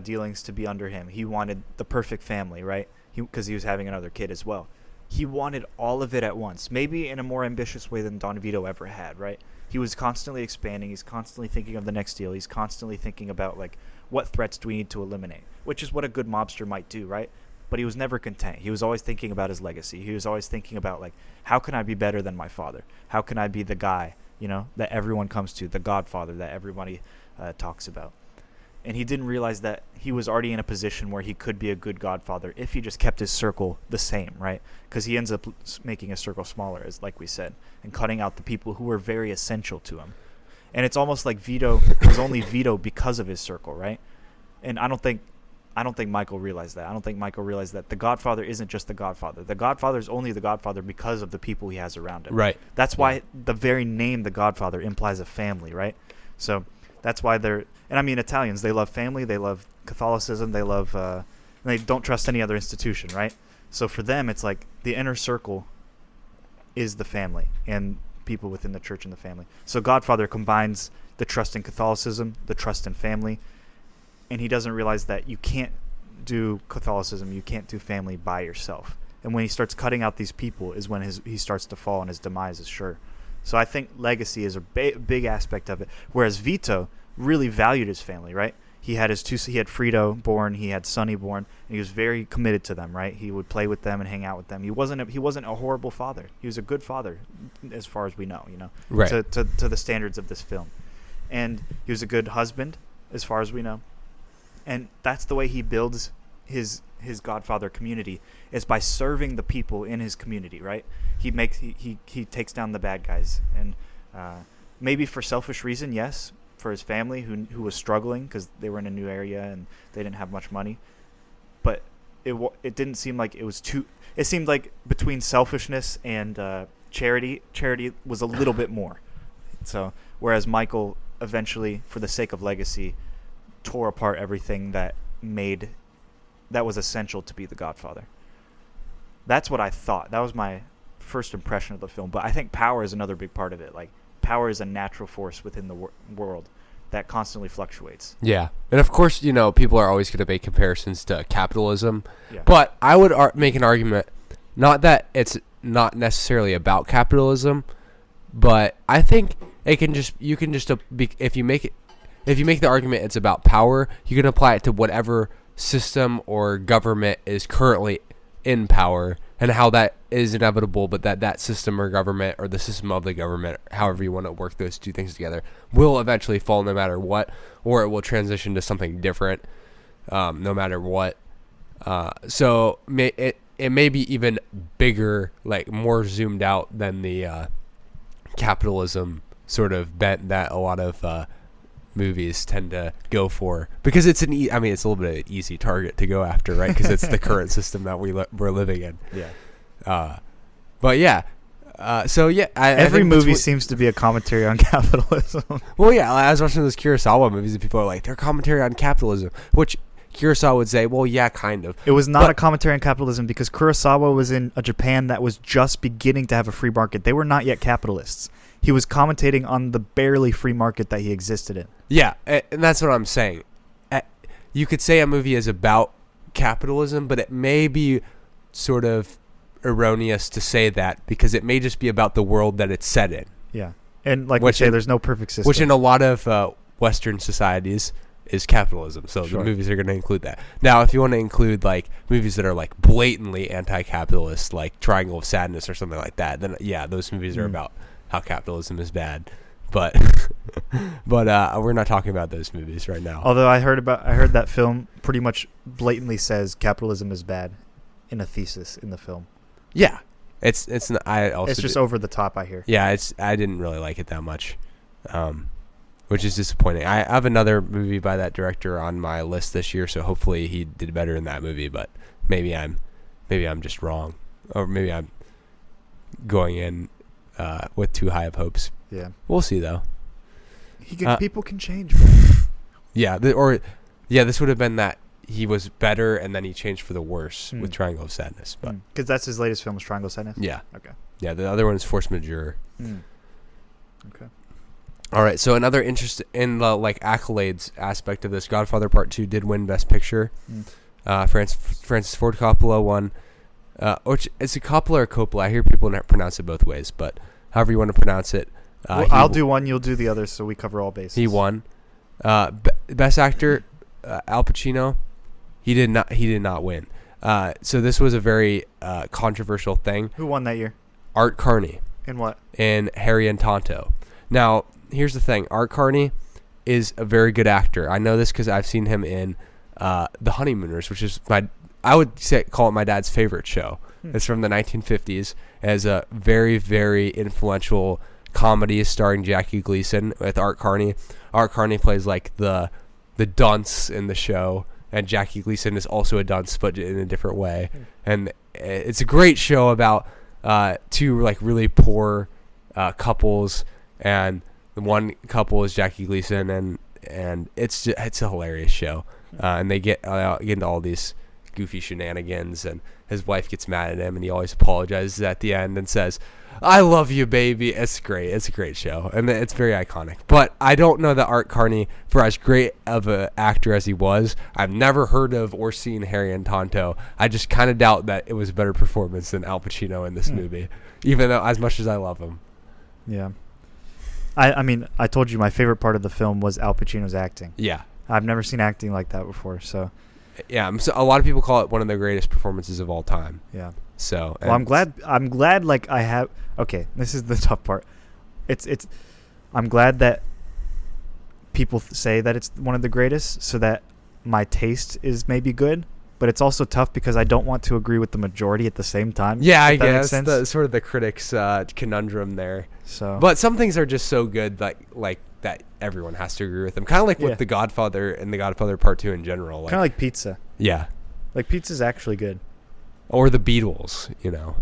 dealings to be under him. He wanted the perfect family, right? Because he was having another kid as well. He wanted all of it at once, maybe in a more ambitious way than Don Vito ever had, right? He was constantly expanding. He's constantly thinking of the next deal. He's constantly thinking about, like, what threats do we need to eliminate, which is what a good mobster might do, right? But he was never content. He was always thinking about his legacy. He was always thinking about, like, how can I be better than my father? How can I be the guy, that everyone comes to, the Godfather that everybody talks about? And he didn't realize that he was already in a position where he could be a good Godfather if he just kept his circle the same, right? Because he ends up making his circle smaller, as like we said, and cutting out the people who were very essential to him. And it's almost like Vito was only Vito because of his circle, right? And I don't think Michael realized that. I don't think Michael realized that the Godfather isn't just the Godfather. The Godfather is only the Godfather because of the people he has around him. Right. That's why the very name, the Godfather, implies a family, right? So that's why and I mean, Italians, they love family, they love Catholicism, they love, they don't trust any other institution, right? So for them, it's like the inner circle is the family and people within the church and the family. So Godfather combines the trust in Catholicism, the trust in family, and he doesn't realize that you can't do Catholicism, you can't do family by yourself. And when he starts cutting out these people is when he starts to fall and his demise is sure. So I think legacy is a big aspect of it. Whereas Vito really valued his family, right? He had he had Frito born, he had Sonny born, and he was very committed to them, right? He would play with them and hang out with them. He wasn't a horrible father. He was a good father, as far as we know, right. to the standards of this film. And he was a good husband, as far as we know. And that's the way he builds his Godfather community, is by serving the people in his community, right? He takes down the bad guys, and maybe for selfish reason, yes, for his family who was struggling because they were in a new area and they didn't have much money. But it didn't seem like it was too. It seemed like between selfishness and charity was a little bit more. So whereas Michael eventually, for the sake of legacy, tore apart everything that was essential to be the Godfather. That's what I thought. That was my first impression of the film. But I think power is another big part of it. Like, power is a natural force within the world that constantly fluctuates. Yeah. And of course, people are always going to make comparisons to capitalism. Yeah. But I would make an argument, not that it's not necessarily about capitalism, but I think if you make the argument it's about power, you can apply it to whatever system or government is currently in power, and how that is inevitable, but that system or government, or the system of the government, however you want to work those two things together, will eventually fall no matter what, or it will transition to something different no matter what. So it may be even bigger, like more zoomed out than the capitalism sort of bent that a lot of movies tend to go for, because it's it's a little bit of an easy target to go after, right? Because it's the current system that we're living in. Yeah. But yeah. So yeah, every movie seems to be a commentary on capitalism. Well, yeah, I was watching those Kurosawa movies and people are like, they're commentary on capitalism, which Kurosawa would say, well, yeah, kind of. It was not a commentary on capitalism because Kurosawa was in a Japan that was just beginning to have a free market. They were not yet capitalists. He was commentating on the barely free market that he existed in. Yeah, and that's what I'm saying. You could say a movie is about capitalism, but it may be sort of erroneous to say that, because it may just be about the world that it's set in. Yeah, and like we say, there's no perfect system. Which in a lot of Western societies is capitalism, so sure. The movies are going to include that. Now, if you want to include like movies that are like blatantly anti-capitalist, like Triangle of Sadness or something like that, then yeah, those movies are about how capitalism is bad. But we're not talking about those movies right now. Although I heard that film pretty much blatantly says capitalism is bad in a thesis in the film. Yeah, it's just over the top, I hear. Yeah, I didn't really like it that much, which is disappointing. I have another movie by that director on my list this year, so hopefully he did better in that movie. But maybe I'm just wrong, or maybe I'm going in with too high of hopes. Yeah, we'll see though. People can change. Yeah, this would have been that he was better and then he changed for the worse with Triangle of Sadness, but because that's his latest film, is Triangle of Sadness. Yeah. Okay. Yeah, the other one is Force Majeure. Okay. All right, so another interest in the like accolades aspect of this, Godfather Part II did win Best Picture. Francis Ford Coppola won, which is a Coppola or Coppola. I hear people pronounce it both ways, but however you want to pronounce it. I'll do one, you'll do the other, so we cover all bases. He won. Best Actor, Al Pacino. He did not win. So this was a very controversial thing. Who won that year? Art Carney. In what? In Harry and Tonto. Now, here's the thing. Art Carney is a very good actor. I know this because I've seen him in The Honeymooners, which is call it my dad's favorite show. It's from the 1950s. As a very, very influential comedy starring Jackie Gleason with Art Carney. Art Carney plays like the dunce in the show, and Jackie Gleason is also a dunce, but in a different way. And it's a great show about two like really poor couples, and the one couple is Jackie Gleason, and it's a hilarious show. And they get into all these goofy shenanigans, and his wife gets mad at him, and he always apologizes at the end and says, "I love you, baby." It's great. It's a great show, and it's very iconic. But I don't know that Art Carney, for as great of an actor as he was, I've never heard of or seen Harry and Tonto. I just kind of doubt that it was a better performance than Al Pacino in this movie, even though as much as I love him. Yeah. I mean, I told you my favorite part of the film was Al Pacino's acting. Yeah. I've never seen acting like that before, so. Yeah, so a lot of people call it one of the greatest performances of all time. Yeah. So. Well, I'm glad like I have. Okay, this is the tough part. I'm glad that people say that it's one of the greatest, so that my taste is maybe good. But it's also tough because I don't want to agree with the majority at the same time. Yeah, I guess the sort of the critics' conundrum there. So, but some things are just so good like that everyone has to agree with them. Kind of like with The Godfather and The Godfather Part II in general. Kind of like pizza. Yeah, like pizza's actually good. Or the Beatles,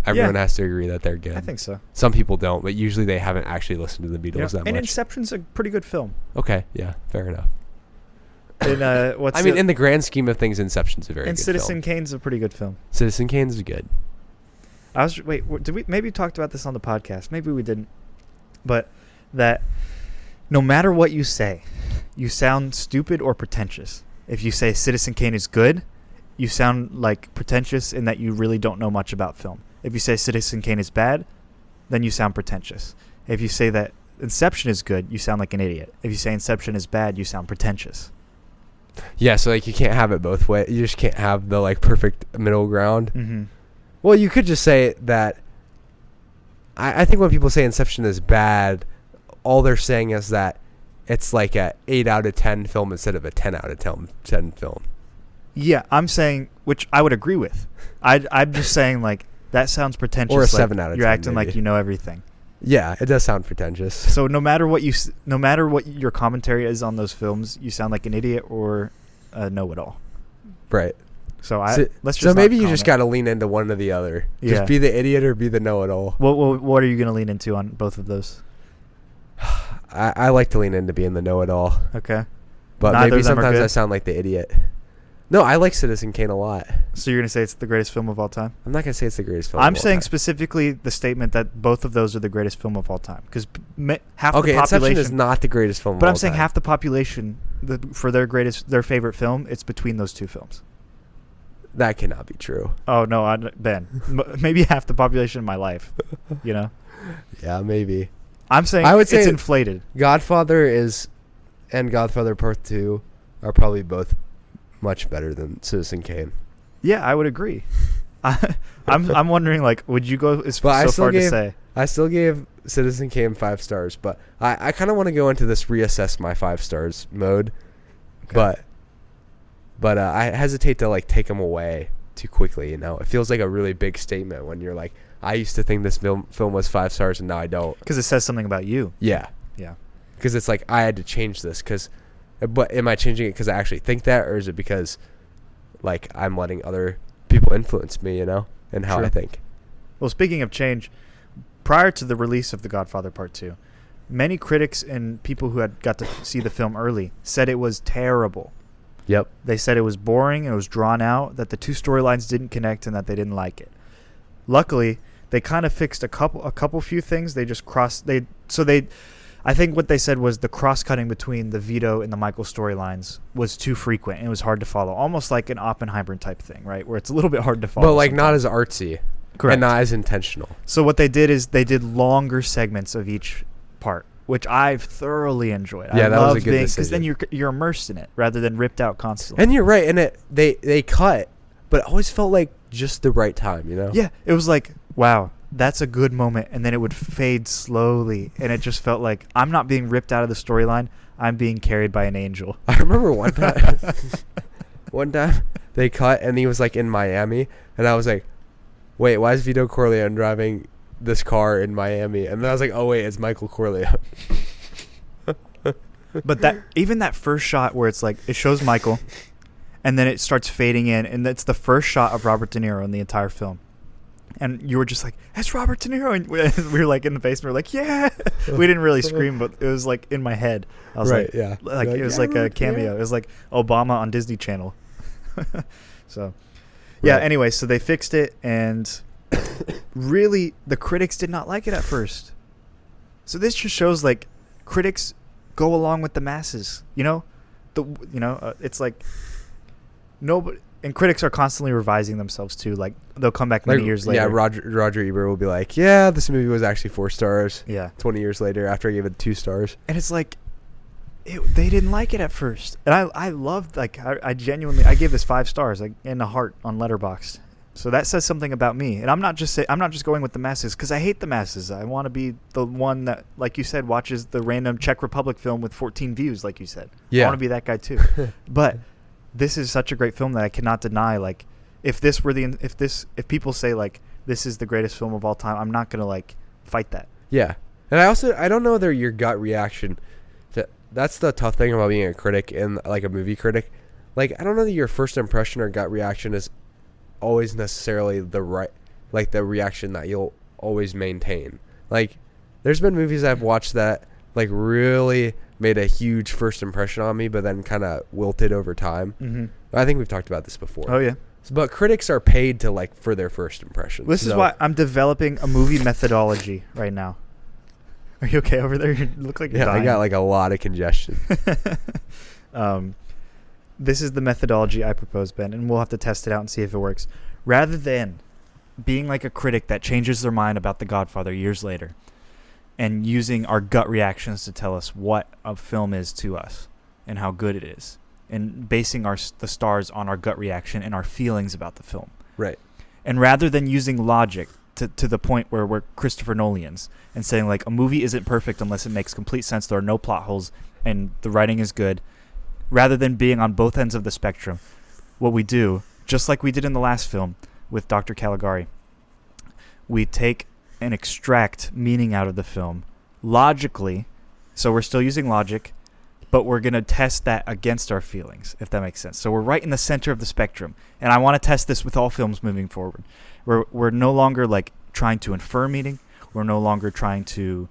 everyone has to agree that they're good. I think so. Some people don't, but usually they haven't actually listened to the Beatles that much. And Inception's a pretty good film. Okay, yeah, fair enough. In in the grand scheme of things, Inception's a very good film. And Citizen Kane's a pretty good film. Citizen Kane's good. Did we maybe talked about this on the podcast? Maybe we didn't. But that no matter what you say, you sound stupid or pretentious. If you say Citizen Kane is good, you sound like pretentious in that you really don't know much about film. If you say Citizen Kane is bad, then you sound pretentious. If you say that Inception is good, you sound like an idiot. If you say Inception is bad, you sound pretentious. Yeah, so you can't have it both ways. You just can't have the perfect middle ground. Mm-hmm. Well, you could just say that. I think when people say Inception is bad, all they're saying is that it's like a 8 out of 10 film instead of a 10 out of 10 film. Yeah, I'm saying, which I would agree with. I'm just saying that sounds pretentious. Or a 7 out of 10. You're acting maybe. like you know everything. Yeah, it does sound pretentious. So no matter what your commentary is on those films, you sound like an idiot or a know-it-all. Right. So let's just. So maybe you just got to lean into one or the other. Yeah. Just be the idiot or be the know-it-all. What are you going to lean into on both of those? I like to lean into being the know-it-all. Okay. But Neither maybe of them are sometimes good? I sound like the idiot. No, I like Citizen Kane a lot. So you're going to say it's the greatest film of all time? I'm not going to say it's the greatest film I'm of all saying time. Specifically the statement that both of those are the greatest film of all time. Because half the Inception population is not the greatest film of all But time. I'm saying half the population, for their favorite film, it's between those two films. That cannot be true. Oh, no, Ben. Maybe half the population in my life, Yeah, maybe. I'm saying I would say it's inflated. Godfather and Godfather Part II are probably both much better than Citizen Kane. Yeah, I would agree. I'm wondering, would you go so far to say? I still gave Citizen Kane 5 stars, but I kind of want to go into this reassess my 5 stars mode. Okay. But I hesitate to take them away too quickly. It feels like a really big statement when you're like, I used to think this film was 5 stars and now I don't. Because it says something about you. Yeah. Yeah. Because it's I had to change this but am I changing it because I actually think that, or is it because I'm letting other people influence me, and how I think? Well, speaking of change, prior to the release of The Godfather Part II, many critics and people who had got to see the film early said it was terrible. Yep. They said it was boring, it was drawn out, that the two storylines didn't connect, and that they didn't like it. Luckily, they kind of fixed a couple few things. They just I think what they said was the cross-cutting between the Vito and the Michael storylines was too frequent, and it was hard to follow. Almost like an Oppenheimer type thing, right? Where it's a little bit hard to follow. But not as artsy. Correct. And not as intentional. So what they did is they did longer segments of each part, which I've thoroughly enjoyed. Yeah, that was a good decision. Because then you're immersed in it rather than ripped out constantly. And you're right, and they cut, but it always felt like just the right time, Yeah, it was wow, that's a good moment, and then it would fade slowly, and it just felt like I'm not being ripped out of the storyline, I'm being carried by an angel. I remember one time they cut and he was in Miami, and I was like, wait, why is Vito Corleone driving this car in Miami? And then I was like, oh wait, it's Michael Corleone. But that first shot where it's it shows Michael, and then it starts fading in, and that's the first shot of Robert De Niro in the entire film. And you were just like, that's Robert De Niro. And we were in the basement. We're like, yeah. We didn't really scream, but it was in my head. I was right, yeah. It was a cameo. Yeah. It was like Obama on Disney Channel. So, yeah, right. Anyway, so they fixed it, and really, the critics did not like it at first. So this just shows, critics go along with the masses, It's nobody. and critics are constantly revising themselves too. Like they'll come back many years later. Yeah, Roger Ebert will be like, yeah, this movie was actually 4 stars. Yeah. 20 years later after I gave it 2 stars. And it's like, they didn't like it at first. And I loved, like, I genuinely, I gave this 5 stars, like, in a heart on Letterboxd. So that says something about me. And I'm not just going with the masses, because I hate the masses. I want to be the one that, like you said, watches the random Czech Republic film with 14 views, like you said. Yeah. I want to be that guy too. But this is such a great film that I cannot deny. Like, if if people say like this is the greatest film of all time, I'm not gonna like fight that. Yeah, and I don't know your gut reaction. That's the tough thing about being a critic and like a movie critic. Like, I don't know that your first impression or gut reaction is always necessarily the reaction that you'll always maintain. Like, there's been movies I've watched that like really made a huge first impression on me, but then kind of wilted over time. Mm-hmm. I think we've talked about this before. Oh yeah. But critics are paid to like for their first impression. This is why I'm developing a movie methodology right now. Are you okay over there? You look like you're dying. I got like a lot of congestion. This is the methodology I propose, Ben, and we'll have to test it out and see if it works. Rather than being like a critic that changes their mind about The Godfather years later and using our gut reactions to tell us what a film is to us and how good it is, and basing the stars on our gut reaction and our feelings about the film. Right. And rather than using logic to the point where we're Christopher Nolians and saying like a movie isn't perfect unless it makes complete sense, there are no plot holes, and the writing is good, rather than being on both ends of the spectrum, what we do, just like we did in the last film with Dr. Caligari, we take and extract meaning out of the film logically. So we're still using logic, but we're going to test that against our feelings, if that makes sense. So we're right in the center of the spectrum. And I want to test this with all films moving forward. We're no longer like trying to infer meaning. We're no longer trying to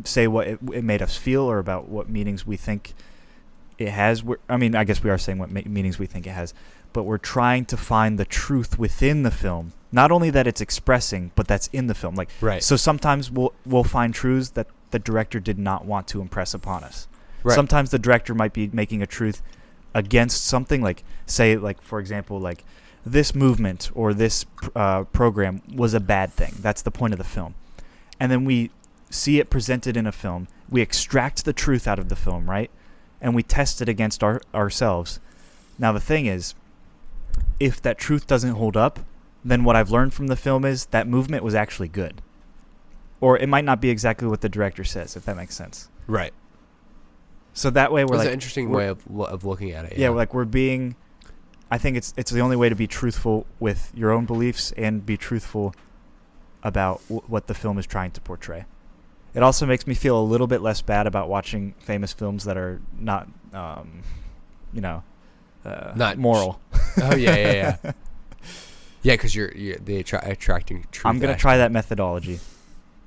say what it made us feel or about what meanings we think it has. I guess we are saying what meanings we think it has. But we're trying to find the truth within the film. Not only that it's expressing, but that's in the film. Like, right. So sometimes we'll find truths that the director did not want to impress upon us. Right. Sometimes the director might be making a truth against something, like, say, like, for example, like, this movement or this program was a bad thing. That's the point of the film. And then we see it presented in a film. We extract the truth out of the film, right? And we test it against ourselves. Now, the thing is, if that truth doesn't hold up, then what I've learned from the film is that movement was actually good. Or it might not be exactly what the director says, if that makes sense. Right. So that way we're That's like... an interesting way of looking at it. Yeah, like we're being... I think it's the only way to be truthful with your own beliefs and be truthful about what the film is trying to portray. It also makes me feel a little bit less bad about watching famous films that are not, not moral. Oh, yeah. Yeah, because you're attracting truth. I'm going to try that methodology.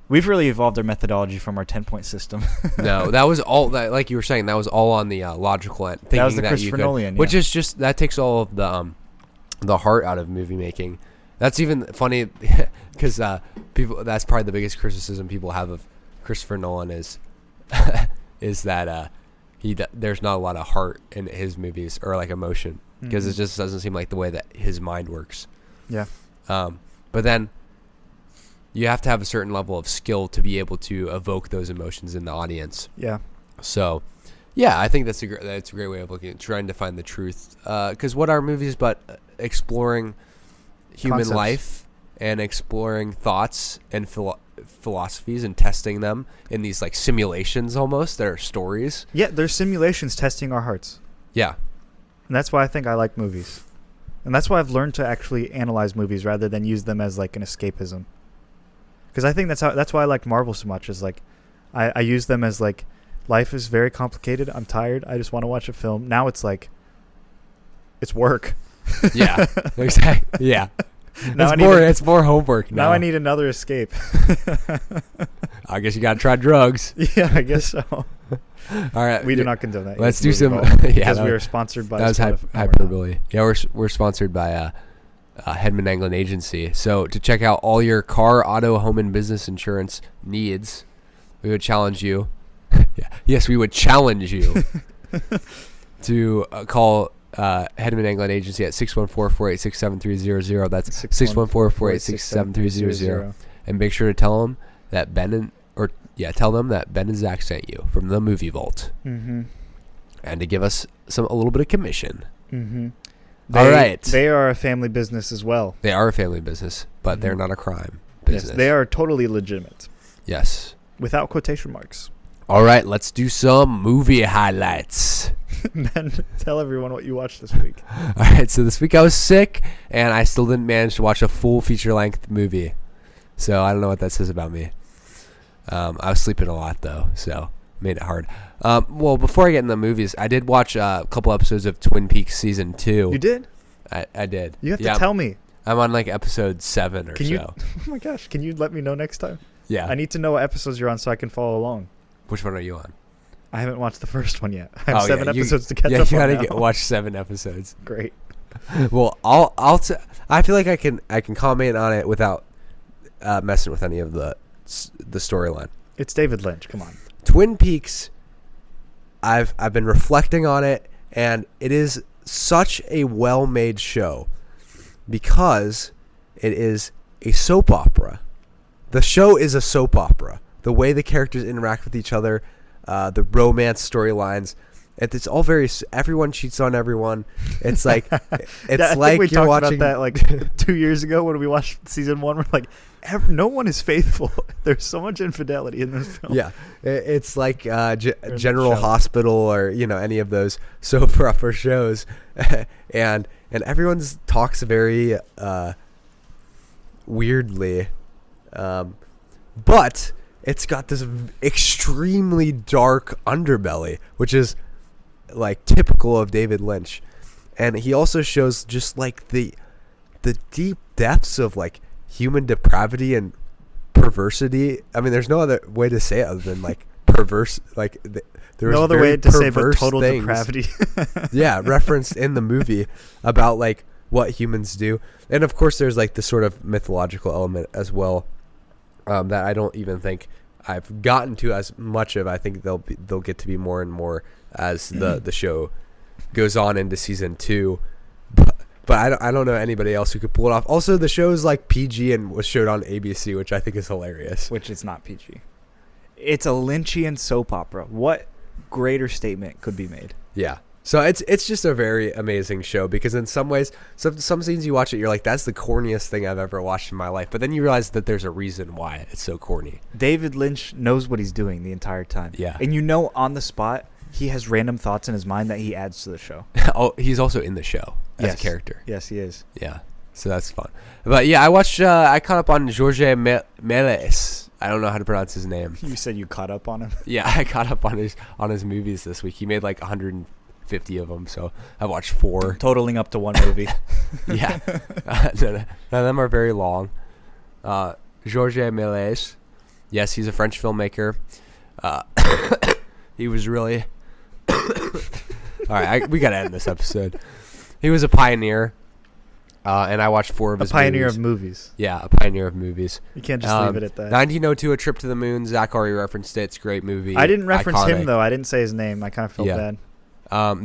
We've really evolved our methodology from our 10-point system. No, that was all that, like you were saying, that was all on the logical end. That was the Christopher Nolan, which is just, that takes all of the heart out of movie making. That's even funny because people, that's probably the biggest criticism people have of Christopher Nolan is that there's not a lot of heart in his movies or like emotion, because it just doesn't seem like the way that his mind works. Yeah. But then you have to have a certain level of skill to be able to evoke those emotions in the audience. Yeah. So, yeah, I think that's a great way of looking at trying to find the truth. Because what are movies but exploring human Concepts. life and exploring thoughts and philosophies and testing them in these like simulations almost that are stories. Yeah, there's simulations testing our hearts. Yeah. And that's why I think I like movies. And that's why I've learned to actually analyze movies rather than use them as like an escapism. Because I think that's why I like Marvel so much, is like I use them as like, life is very complicated, I'm tired, I just want to watch a film. Now it's like, it's work. Yeah, exactly. Yeah. It's more homework now. Now I need another escape. I guess you got to try drugs. Yeah, I guess so. All right. We do not condone that. Let's do some. Because we are sponsored by. That was hyperbole. Yeah, we're sponsored by Hedman Anglin Agency. So to check out all your car, auto, home, and business insurance needs, we would challenge you. Yeah. Yes, we would challenge you to call Hedman England Agency at 614-486-7300. That's 614-486-7300. And make sure to tell them that tell them that Ben and Zach sent you from the Movie Vault. Mm-hmm. And to give us a little bit of commission. Mm-hmm. All right. They are a family business as well. They are a family business, but they're not a crime business. Yes, they are totally legitimate. Yes. Without quotation marks. All right, let's do some movie highlights. Ben, tell everyone what you watched this week. All right, so this week I was sick, and I still didn't manage to watch a full feature-length movie. So I don't know what that says about me. I was sleeping a lot, though, so made it hard. Well, before I get into the movies, I did watch a couple episodes of Twin Peaks Season 2. You did? I did. You have to tell me. I'm on like episode 7 or so. Oh my gosh, can you let me know next time? Yeah. I need to know what episodes you're on so I can follow along. Which one are you on? I haven't watched the first one yet. I have 7 episodes to catch up on. Yeah, you gotta watch 7 episodes. Great. Well, I feel like I can comment on it without messing with any of the storyline. It's David Lynch. Come on. Twin Peaks. I've been reflecting on it, and it is such a well-made show because it is a soap opera. The show is a soap opera. The way the characters interact with each other, the romance storylines, it's all very. Everyone cheats on everyone. It's like I like think we you're talked watching about that like 2 years ago when we watched season 1. We're like, no one is faithful. There's so much infidelity in this film. Yeah, it's like General Hospital or any of those soap opera shows, and everyone's talks very weirdly, but it's got this extremely dark underbelly, which is like typical of David Lynch, and he also shows just like the deep depths of like human depravity and perversity. I mean, there's no other way to say it other than like perverse. Like there's no other way to say but total things, depravity. yeah, referenced in the movie about like what humans do, and of course there's like the sort of mythological element as well that I don't even think I've gotten to as much of. I think they'll get to be more and more as the show goes on into season 2. But I don't know anybody else who could pull it off. Also, the show's like PG and was showed on ABC, which I think is hilarious. Which is not PG. It's a Lynchian soap opera. What greater statement could be made? Yeah. So it's just a very amazing show because in some ways, some scenes you watch it, you're like, that's the corniest thing I've ever watched in my life. But then you realize that there's a reason why it's so corny. David Lynch knows what he's doing the entire time. Yeah. And on the spot, he has random thoughts in his mind that he adds to the show. Oh, he's also in the show as a character. Yes, he is. Yeah. So that's fun. But yeah, I watched. I caught up on Jorge Meles. I don't know how to pronounce his name. You said you caught up on him? Yeah, I caught up on his movies this week. He made like 150 of them, so I watched 4, totaling up to one movie. Yeah, none of them are very long. Jorge Meles. Yes, he's a French filmmaker. He was really. All right, we gotta end this episode. He was a pioneer, and I watched 4 of his movies. A pioneer of movies. Yeah, a pioneer of movies. You can't just leave it at that. 1902, A Trip to the Moon. Zach already referenced it. It's a great movie. I didn't reference Iconic. him, though. I didn't say his name. I kind of felt bad.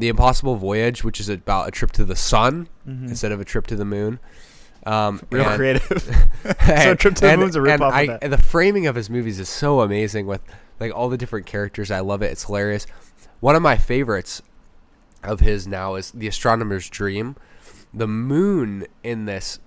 The Impossible Voyage, which is about a trip to the sun instead of a trip to the moon. Real creative. So A Trip to the Moon's a rip-off of that. And the framing of his movies is so amazing with like all the different characters. I love it. It's hilarious. One of my favorites of his now is The Astronomer's Dream. The moon in this,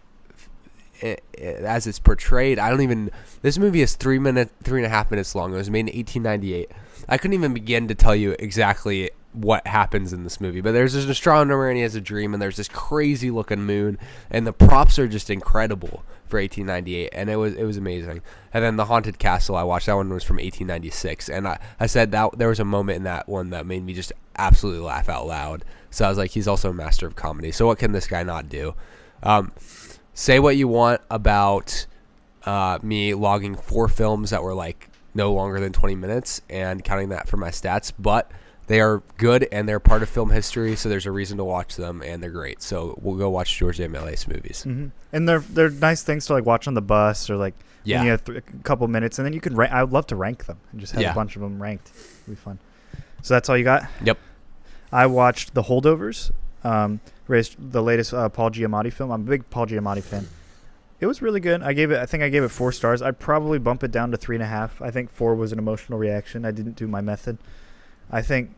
as it's portrayed, this movie is 3.5 minutes long. It was made in 1898. I couldn't even begin to tell you exactly what happens in this movie, but there's an astronomer and he has a dream, and there's this crazy looking moon, and the props are just incredible for 1898, and it was amazing. And then The Haunted Castle I watched, that one was from 1896, and I said that there was a moment in that one that made me just absolutely laugh out loud. So I was like, he's also a master of comedy, so what can this guy not do? Say what you want about me logging 4 films that were like no longer than 20 minutes and counting that for my stats, but they are good and they're part of film history, so there's a reason to watch them, and they're great. So we'll go watch Jorge Meles movies. Mm-hmm. And they're nice things to like watch on the bus or like when you have a couple minutes, and then you can I would love to rank them and just have a bunch of them ranked. It'd be fun. So that's all you got? Yep. I watched The Holdovers. Raised the latest Paul Giamatti film. I'm a big Paul Giamatti fan. It was really good. I think I gave it 4 stars. I'd probably bump it down to 3.5. I think 4 was an emotional reaction. I didn't do my method. I think,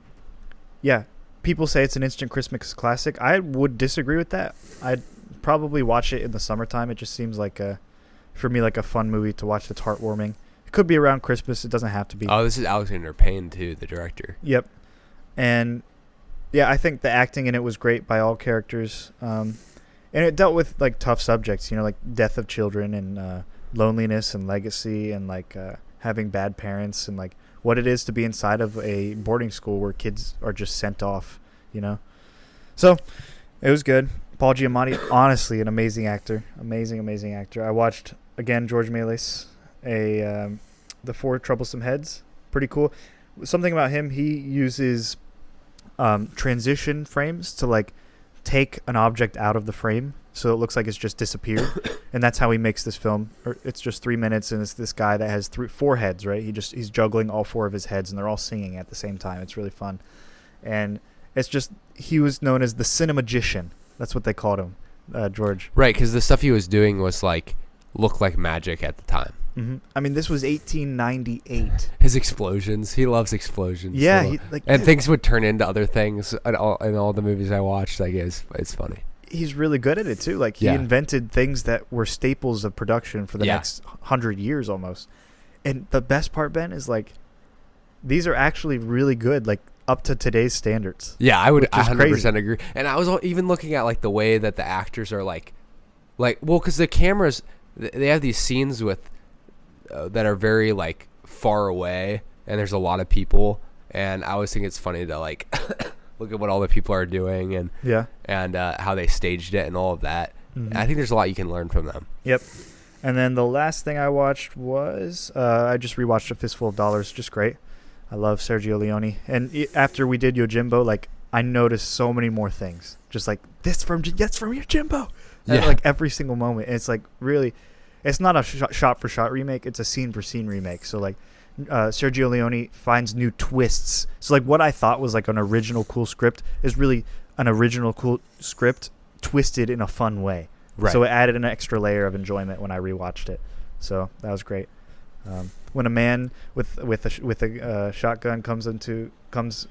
yeah, people say it's an instant Christmas classic. I would disagree with that. I'd probably watch it in the summertime. It just seems like for me, like a fun movie to watch that's heartwarming. It could be around Christmas. It doesn't have to be. Oh, this is Alexander Payne too, the director. Yep. And yeah, I think the acting in it was great by all characters. And it dealt with like tough subjects, like death of children and loneliness and legacy and like having bad parents and like what it is to be inside of a boarding school where kids are just sent off, So it was good. Paul Giamatti, honestly, an amazing actor. Amazing actor. I watched, again, George Méliès, The Four Troublesome Heads. Pretty cool. Something about him, he uses transition frames to like take an object out of the frame so it looks like it's just disappeared. And that's how he makes this film. It's just 3 minutes, and it's this guy that has 4 heads, right? He's juggling all 4 of his heads, and they're all singing at the same time. It's really fun. And it's just, he was known as the cinemagician. That's what they called him, George. Right, because the stuff he was doing was like looked like magic at the time. Mm-hmm. I mean, this was 1898. His explosions. He loves explosions. Yeah, and things would turn into other things in all the movies I watched. Like it's funny. He's really good at it too. Like he invented things that were staples of production for the next 100 years almost. And the best part, Ben, is like these are actually really good, like up to today's standards. Yeah, I would 100% agree. And I was even looking at like the way that the actors are like well, because the cameras, they have these scenes with that are very like far away, and there's a lot of people, and I always think it's funny to like look at what all the people are doing and how they staged it and all of that. Mm-hmm. I think there's a lot you can learn from them. Yep. And then the last thing I watched was I just rewatched A Fistful of Dollars. Just great. I love Sergio Leone, and after we did Yojimbo, like I noticed so many more things. Just like that's from Yojimbo. Yeah. Like every single moment, and it's like really. It's not a shot-for-shot remake. It's a scene-for-scene remake. So, like, Sergio Leone finds new twists. So, like, what I thought was, like, an original cool script is really an original cool script twisted in a fun way. Right. So, it added an extra layer of enjoyment when I rewatched it. So, that was great. When a man with a shotgun comes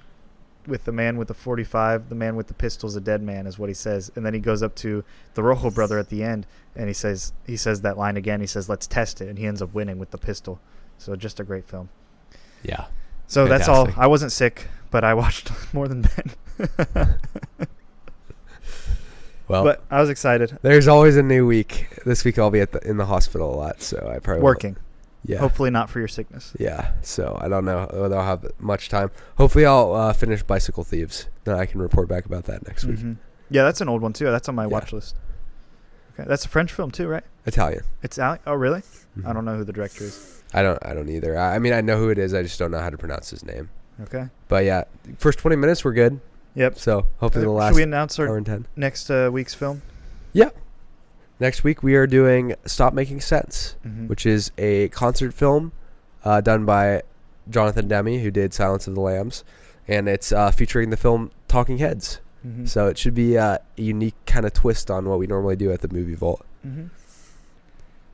with the man with the 45, the man with the pistol's a dead man, is what he says. And then he goes up to the Rojo brother at the end, and he says that line again. He says, "Let's test it," and he ends up winning with the pistol. So just a great film. Yeah. So fantastic. That's all. I wasn't sick, but I watched more than Ben. Well, but I was excited. There's always a new week. This week I'll be in the hospital a lot, so I probably working. Yeah. Hopefully not for your sickness. Yeah. So I don't know whether I'll have much time. Hopefully I'll finish Bicycle Thieves. Then I can report back about that next week. Yeah, that's an old one too. That's on my watch list. Okay, that's a French film too, right? Italian. It's Italian. Oh, really? Mm-hmm. I don't know who the director is. I don't either. I mean, I know who it is. I just don't know how to pronounce his name. Okay. But yeah, first 20 minutes were good. Yep. So hopefully the last. Should we announce our hour and 10? Next week's film? Yeah. Next week we are doing Stop Making Sense, which is a concert film done by Jonathan Demme, who did Silence of the Lambs, and it's featuring the film Talking Heads. Mm-hmm. So it should be a unique kind of twist on what we normally do at the Movie Vault. Mm-hmm.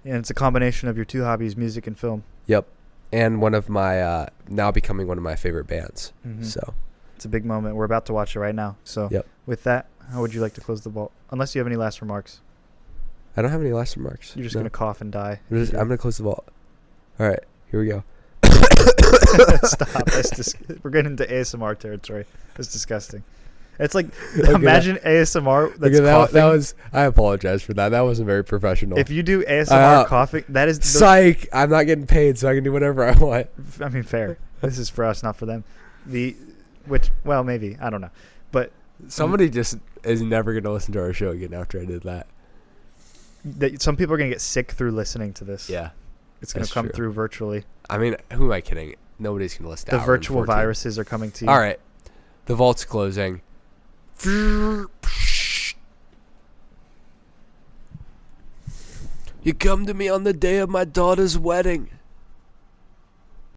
And it's a combination of your two hobbies, music and film. Yep. And one of my, now becoming one of my favorite bands. Mm-hmm. So it's a big moment. We're about to watch it right now. So with that, how would you like to close the vault? Unless you have any last remarks. I don't have any last remarks. You're just going to cough and die. I'm going to close the vault. All right. Here we go. Stop. We're getting into ASMR territory. That's disgusting. It's like, imagine ASMR that's coughing. I apologize for that. That wasn't very professional. If you do ASMR coughing, that is... Psych! I'm not getting paid, so I can do whatever I want. I mean, fair. This is for us, not for them. Well, maybe. I don't know. But... Somebody just is never going to listen to our show again after I did that. Some people are going to get sick through listening to this. Yeah. It's going to come through virtually. I mean, who am I kidding? Nobody's going to listen to the virtual viruses are coming to you. All right. The vault's closing. You come to me on the day of my daughter's wedding.